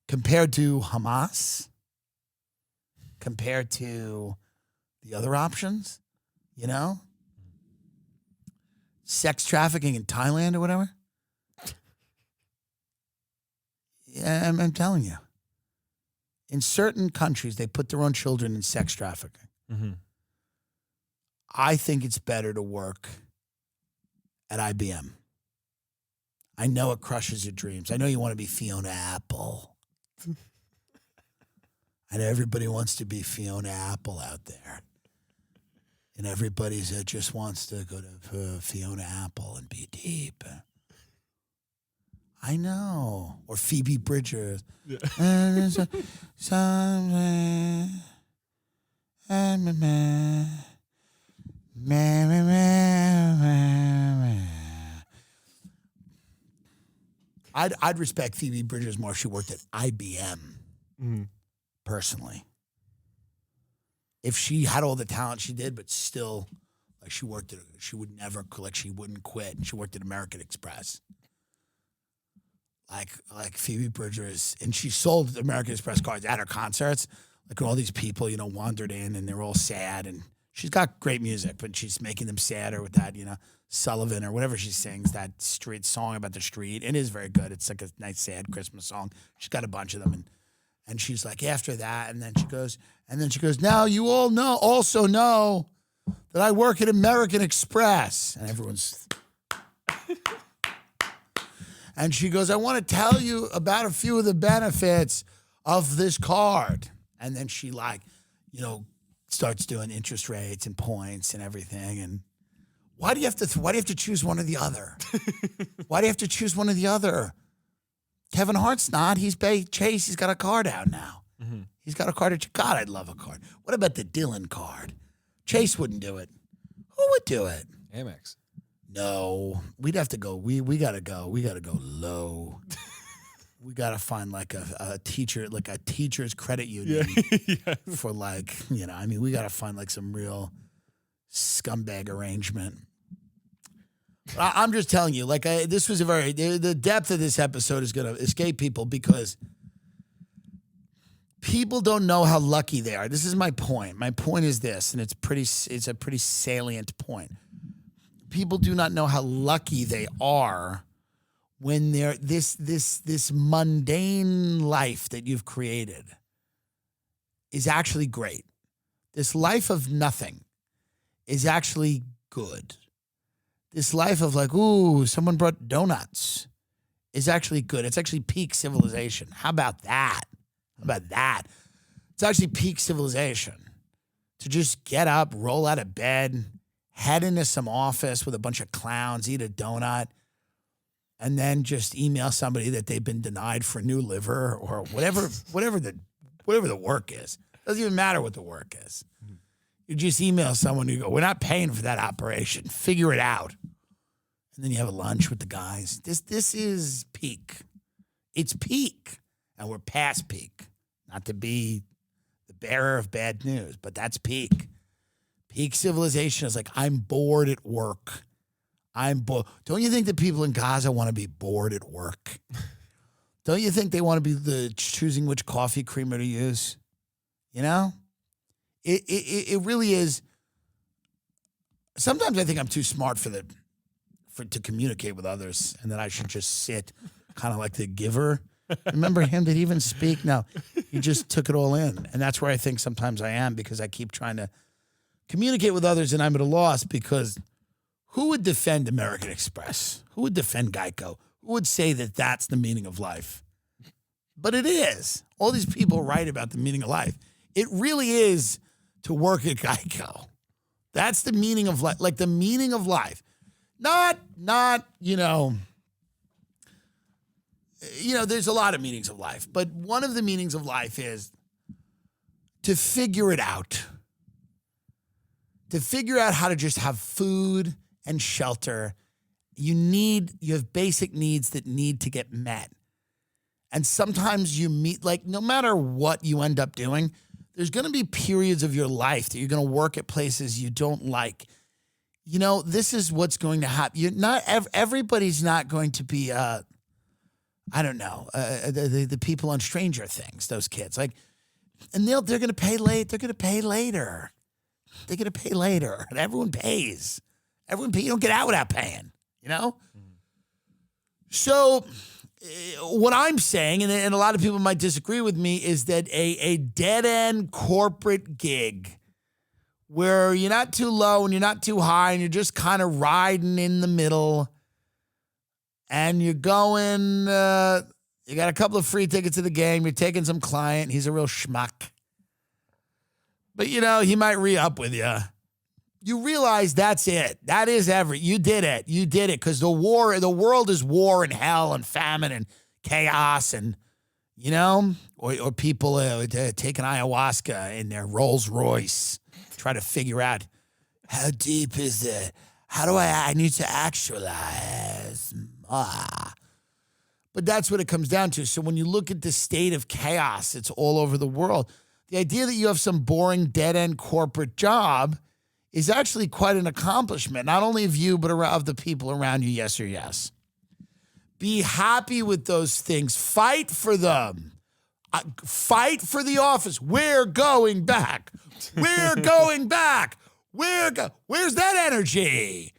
Compared to Hamas, compared to the other options, sex trafficking in Thailand or whatever. Yeah, I'm telling you. In certain countries, they put their own children in sex trafficking. I think it's better to work at IBM. I know it crushes your dreams. I know you want to be Fiona Apple. I know everybody wants to be Fiona Apple out there. And everybody just wants to go to Fiona Apple and be deep. I know. Or Phoebe Bridgers. Yeah. I'd respect Phoebe Bridgers more if she worked at IBM, personally. If she had all the talent she did, but still, like she would never, like she wouldn't quit, and she worked at American Express. Like Phoebe Bridgers, and she sold American Express cards at her concerts. Like all these people, wandered in, and they're all sad, and she's got great music, but she's making them sadder with that, Sullivan or whatever she sings, that street song about the street. It is very good. It's like a nice, sad Christmas song. She's got a bunch of them, and she's like, after that, and then she goes, now you all also know that I work at American Express. And everyone's... And she goes, I want to tell you about a few of the benefits of this card. And then she starts doing interest rates and points and everything. And Why do you have to choose one or the other? Why do you have to choose one or the other? Kevin Hart's not. He's Chase. He's got a card out now. Mm-hmm. He's got a card. God, I'd love a card. What about the Dillon card? Chase wouldn't do it. Who would do it? Amex. No, we'd have to go. We gotta go. We gotta go low. We gotta find like a teacher, like a teacher's credit union for like, we gotta find like some real scumbag arrangement. I'm just telling you, like this was the depth of this episode is gonna escape people because people don't know how lucky they are. This is my point. My point is this, and it's a pretty salient point. People do not know how lucky they are when they're this mundane life that you've created is actually great. This life of nothing is actually good. This life of like, ooh, someone brought donuts is actually good. It's actually peak civilization. How about that? It's actually peak civilization. To just get up, roll out of bed, head into some office with a bunch of clowns, eat a donut, and then just email somebody that they've been denied for new liver or whatever the work is. Doesn't even matter what the work is. You just email someone, you go, we're not paying for that operation. Figure it out. And then you have a lunch with the guys. This is peak. It's peak. And we're past peak. Not to be the bearer of bad news, but that's peak. Peak civilization is like, I'm bored at work. I'm bored. Don't you think that people in Gaza want to be bored at work? Don't you think they want to be choosing which coffee creamer to use? It really is. Sometimes I think I'm too smart to communicate with others, and that I should just sit kind of like the giver. Remember him? Did he even speak? No, he just took it all in. And that's where I think sometimes I am, because I keep trying to communicate with others and I'm at a loss, because who would defend American Express? Who would defend Geico? Who would say that that's the meaning of life? But it is. All these people write about the meaning of life. It really is to work at Geico. That's the meaning of life. Like the meaning of life. Not, there's a lot of meanings of life, but one of the meanings of life is to figure it out. To figure out how to just have food and shelter. You have basic needs that need to get met. And sometimes you meet, like, no matter what you end up doing, there's going to be periods of your life that you're going to work at places you don't like. This is what's going to happen. Everybody's not going to be, the people on Stranger Things, those kids. Like, and they're going to pay late. They're going to pay later. They're going to pay later. And everyone pays. You don't get out without paying, So what I'm saying, and a lot of people might disagree with me, is that a dead-end corporate gig where you're not too low and you're not too high and you're just kind of riding in the middle and you're going, you got a couple of free tickets to the game, you're taking some client, he's a real schmuck. But, he might re-up with you. You realize that's it. That is you did it. You did it, because the world is war and hell and famine and chaos and, or people taking ayahuasca in their Rolls Royce, try to figure out how deep is it? How do I need to actualize? But that's what it comes down to. So when you look at the state of chaos, it's all over the world. The idea that you have some boring dead-end corporate job is actually quite an accomplishment, not only of you, but of the people around you, yes or yes. Be happy with those things. Fight for them. Fight for the office. We're going back. We're going back. Where's that energy?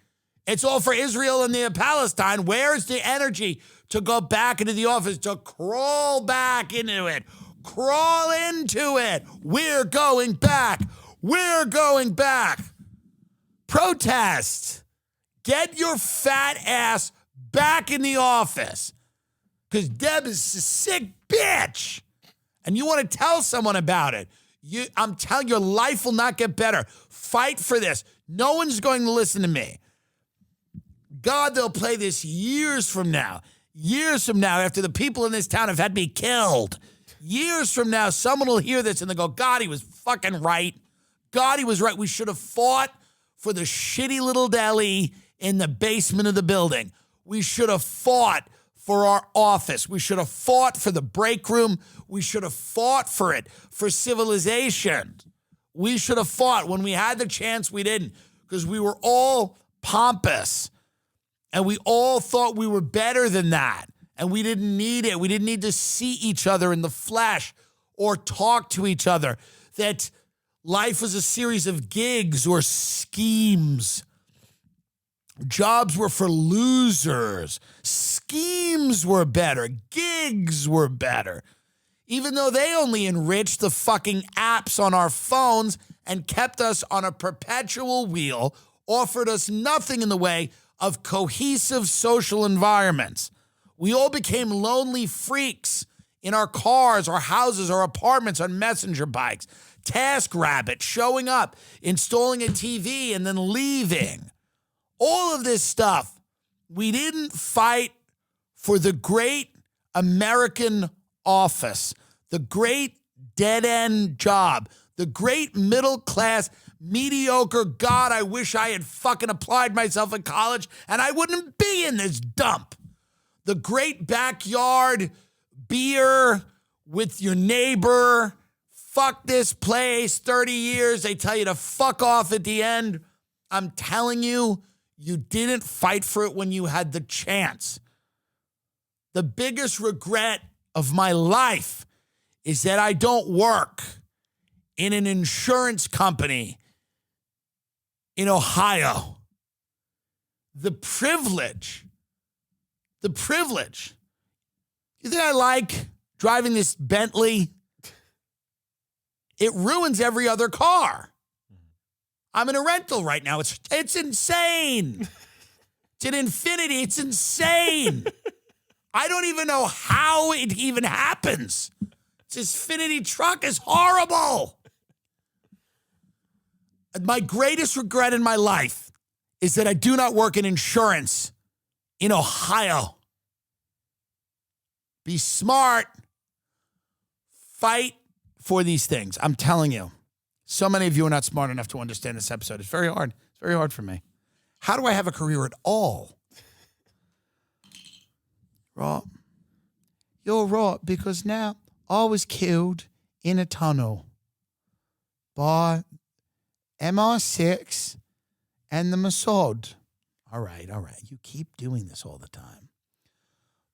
It's all for Israel and the Palestine. Where's the energy to go back into the office, to crawl back into it? Crawl into it. We're going back. We're going back. Protest. Get your fat ass back in the office. Because Deb is a sick bitch. And you want to tell someone about it. I'm telling you, your life will not get better. Fight for this. No one's going to listen to me. God, they'll play this years from now. Years from now, after the people in this town have had me killed. Years from now, someone will hear this and they'll go, God, he was fucking right. God, he was right. We should have fought for the shitty little deli in the basement of the building. We should have fought for our office. We should have fought for the break room. We should have fought for it, for civilization. We should have fought. When we had the chance, we didn't, because we were all pompous and we all thought we were better than that. And we didn't need it. We didn't need to see each other in the flesh or talk to each other. That life was a series of gigs or schemes. Jobs were for losers. Schemes were better. Gigs were better. Even though they only enriched the fucking apps on our phones and kept us on a perpetual wheel, offered us nothing in the way of cohesive social environments. We all became lonely freaks in our cars, our houses, our apartments, on messenger bikes. Task rabbit, showing up, installing a TV, and then leaving. All of this stuff. We didn't fight for the great American office, the great dead-end job, the great middle-class, mediocre, God, I wish I had fucking applied myself in college and I wouldn't be in this dump. The great backyard beer with your neighbor. Fuck this place, 30 years. They tell you to fuck off at the end. I'm telling you, you didn't fight for it when you had the chance. The biggest regret of my life is that I don't work in an insurance company in Ohio. The privilege. You think I like driving this Bentley? It ruins every other car. I'm in a rental right now. It's insane. It's an Infinity. It's insane. I don't even know how it even happens. This Infinity truck is horrible. My greatest regret in my life is that I do not work in insurance in Ohio. Be smart. Fight for these things. I'm telling you. So many of you are not smart enough to understand this episode. It's very hard. It's very hard for me. How do I have a career at all? Right. You're right, because now I was killed in a tunnel by MI6 and the Mossad. All right. You keep doing this all the time.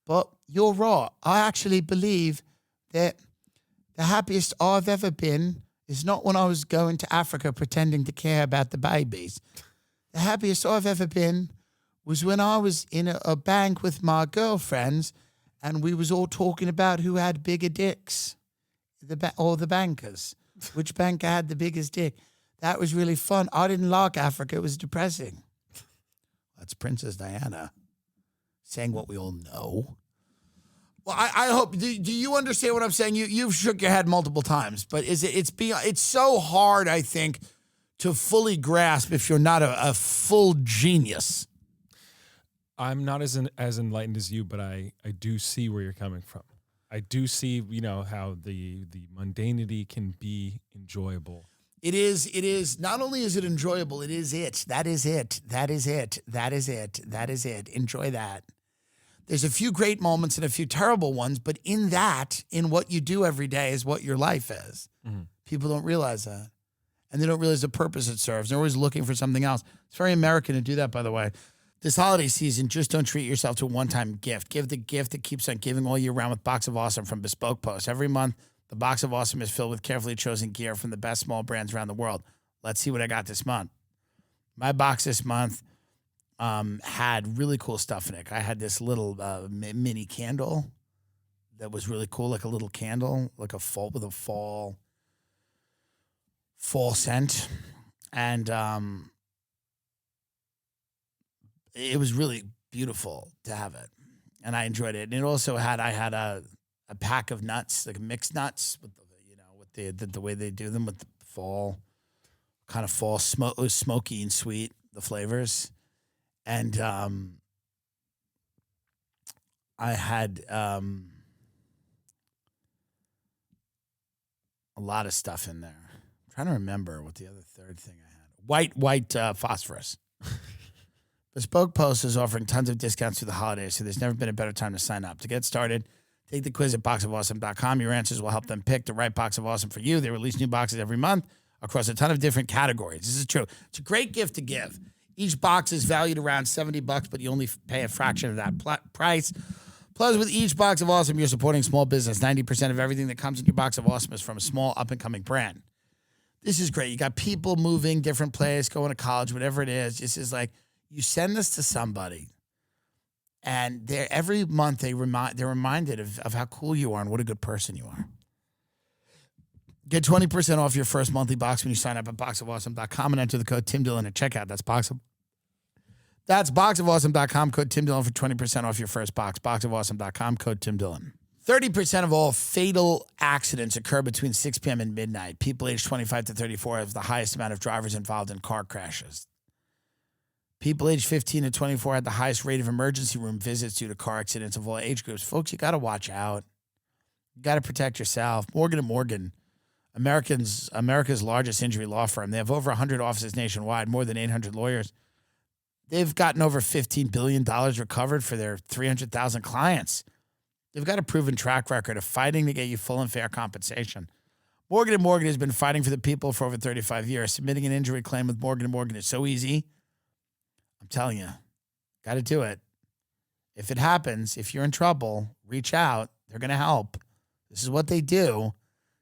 But you're right. I actually believe that the happiest I've ever been is not when I was going to Africa pretending to care about the babies. The happiest I've ever been was when I was in a bank with my girlfriends and we was all talking about who had bigger dicks, or the bankers, which banker had the biggest dick. That was really fun. I didn't like Africa. It was depressing. That's Princess Diana saying what we all know. Well, I hope. Do you understand what I'm saying? You've shook your head multiple times, but it's so hard, I think, to fully grasp if you're not a full genius. I'm not as enlightened as you, but I do see where you're coming from. I do see, how the mundanity can be enjoyable. It is. Not only is it enjoyable, it is it. That is it. Enjoy that. There's a few great moments and a few terrible ones, but in what you do every day is what your life is. Mm-hmm. People don't realize that. And they don't realize the purpose it serves. They're always looking for something else. It's very American to do that, by the way. This holiday season, just don't treat yourself to a one-time gift. Give the gift that keeps on giving all year round with Box of Awesome from Bespoke Post. Every month, the Box of Awesome is filled with carefully chosen gear from the best small brands around the world. Let's see what I got this month. My box this month had really cool stuff in it. I had this little mini candle that was really cool, like a little candle, like a fall scent. And it was really beautiful to have it. And I enjoyed it. And it also had, a pack of nuts, like mixed nuts with the way they do them with the fall, kind of fall smoky and sweet, the flavors. And I had a lot of stuff in there. I'm trying to remember what the other third thing I had. White phosphorus. Bespoke Post is offering tons of discounts through the holidays, so there's never been a better time to sign up. To get started, take the quiz at boxofawesome.com. Your answers will help them pick the right box of awesome for you. They release new boxes every month across a ton of different categories. This is true. It's a great gift to give. Each box is valued around $70, but you only pay a fraction of that price. Plus, with each box of awesome, you're supporting small business. 90% of everything that comes in your box of awesome is from a small up-and-coming brand. This is great. You got people moving, different place, going to college, whatever it is. This is like, you send this to somebody, and every month they're reminded of how cool you are and what a good person you are. Get 20% off your first monthly box when you sign up at boxofawesome.com and enter the code Tim Dillon at checkout. That's boxofawesome.com, code Tim Dillon for 20% off your first box. Boxofawesome.com, code Tim Dillon. 30% of all fatal accidents occur between 6 p.m. and midnight. People aged 25 to 34 have the highest amount of drivers involved in car crashes. People aged 15 to 24 had the highest rate of emergency room visits due to car accidents of all age groups. Folks, you got to watch out. You got to protect yourself. Morgan & Morgan, America's largest injury law firm. They have over 100 offices nationwide, more than 800 lawyers. They've gotten over $15 billion recovered for their 300,000 clients. They've got a proven track record of fighting to get you full and fair compensation. Morgan & Morgan has been fighting for the people for over 35 years. Submitting an injury claim with Morgan & Morgan is so easy. I'm telling you, got to do it. If it happens, if you're in trouble, reach out. They're going to help. This is what they do.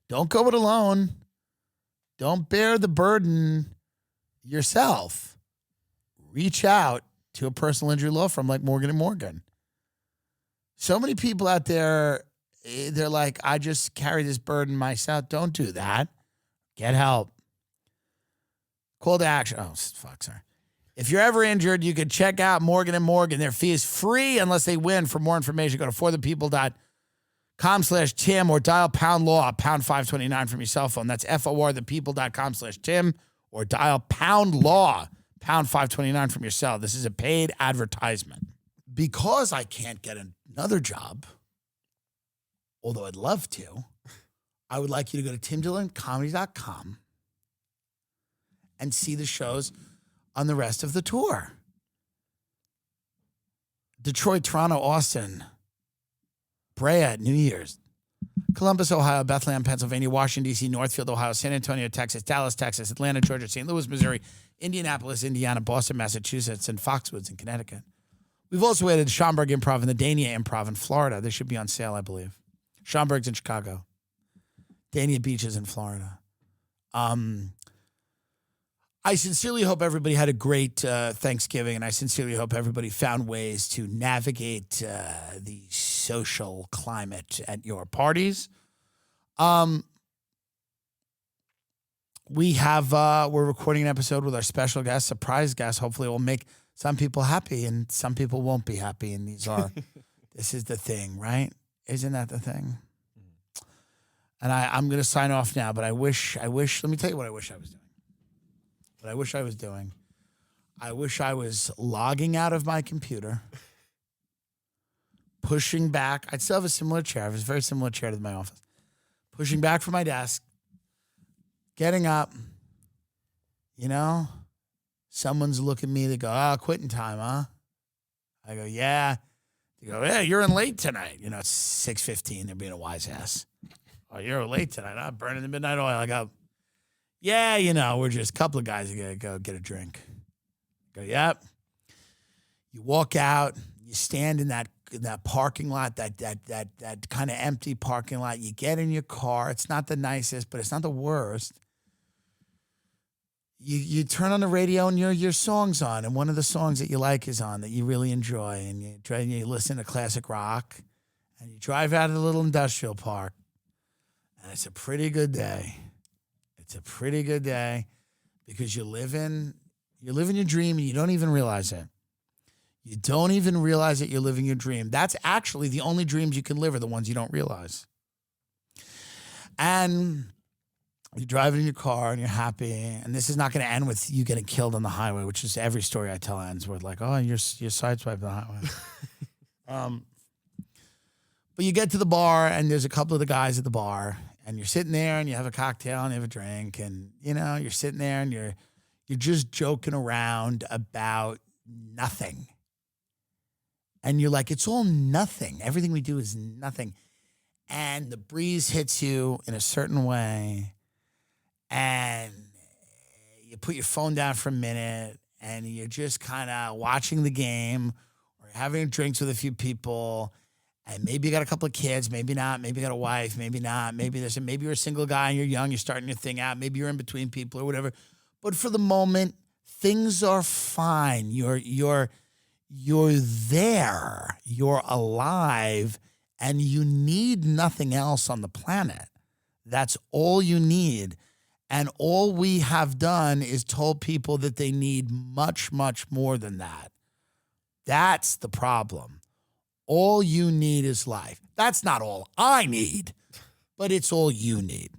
Don't go it alone. Don't bear the burden yourself. Reach out to a personal injury law firm like Morgan & Morgan. So many people out there, they're like, I just carry this burden myself. Don't do that. Get help. Call to action. Oh, fuck, sorry. If you're ever injured, you can check out Morgan & Morgan. Their fee is free unless they win. For more information, go to forthepeople.com/Tim or dial pound law, pound 529 from your cell phone. That's forthepeople.com/Tim or dial pound law, pound 529 from your cell. This is a paid advertisement. Because I can't get another job, although I'd love to, I would like you to go to timdilloncomedy.com and see the shows on the rest of the tour. Detroit, Toronto, Austin, Brea at New Year's, Columbus, Ohio, Bethlehem, Pennsylvania, Washington, D.C., Northfield, Ohio, San Antonio, Texas, Dallas, Texas, Atlanta, Georgia, St. Louis, Missouri, Indianapolis, Indiana, Boston, Massachusetts, and Foxwoods in Connecticut. We've also added Schaumburg Improv and the Dania Improv in Florida. They should be on sale, I believe. Schaumburg's in Chicago. Dania Beach is in Florida. I sincerely hope everybody had a great Thanksgiving, and I sincerely hope everybody found ways to navigate the social climate at your parties. We're recording an episode with our special guest, surprise guest. Hopefully it will make some people happy and some people won't be happy. And this is the thing, right? Isn't that the thing? And I'm going to sign off now, but I wish, let me tell you what I wish I was doing. What I wish I was doing. I wish I was logging out of my computer, pushing back. I'd still have a similar chair. I have a very similar chair to my office. Pushing back from my desk, getting up, someone's looking at me. They go, quitting time, huh? I go, yeah. They go, yeah, you're in late tonight. It's 6:15. They're being a wise ass. Oh, you're late tonight, huh? Burning the midnight oil. I go, yeah, we're just a couple of guys who gotta go get a drink. I go, yep. You walk out, you stand in that parking lot, that kind of empty parking lot. You get in your car. It's not the nicest, but it's not the worst. You turn on the radio and your song's on, and one of the songs that you like is on that you really enjoy, and you listen to classic rock, and you drive out of the little industrial park, and it's a pretty good day. It's a pretty good day because you're living your dream and you don't even realize it. You don't even realize that you're living your dream. That's actually the only dreams you can live are the ones you don't realize. And You're driving in your car and you're happy, and this is not going to end with you getting killed on the highway, which is every story I tell ends with like, oh, you're sideswiped on the highway. But you get to the bar, and there's a couple of the guys at the bar, and you're sitting there, and you have a cocktail and you have a drink, and you're sitting there, and you're just joking around about nothing, and you're like, it's all nothing. Everything we do is nothing, and the breeze hits you in a certain way. And you put your phone down for a minute and you're just kind of watching the game or having drinks with a few people. And maybe you got a couple of kids, maybe not. Maybe you got a wife, maybe not. Maybe you're a single guy and you're young, you're starting your thing out. Maybe you're in between people or whatever. But for the moment, things are fine. You're there. You're alive, and you need nothing else on the planet. That's all you need. And all we have done is told people that they need much, much more than that. That's the problem. All you need is life. That's not all I need, but it's all you need.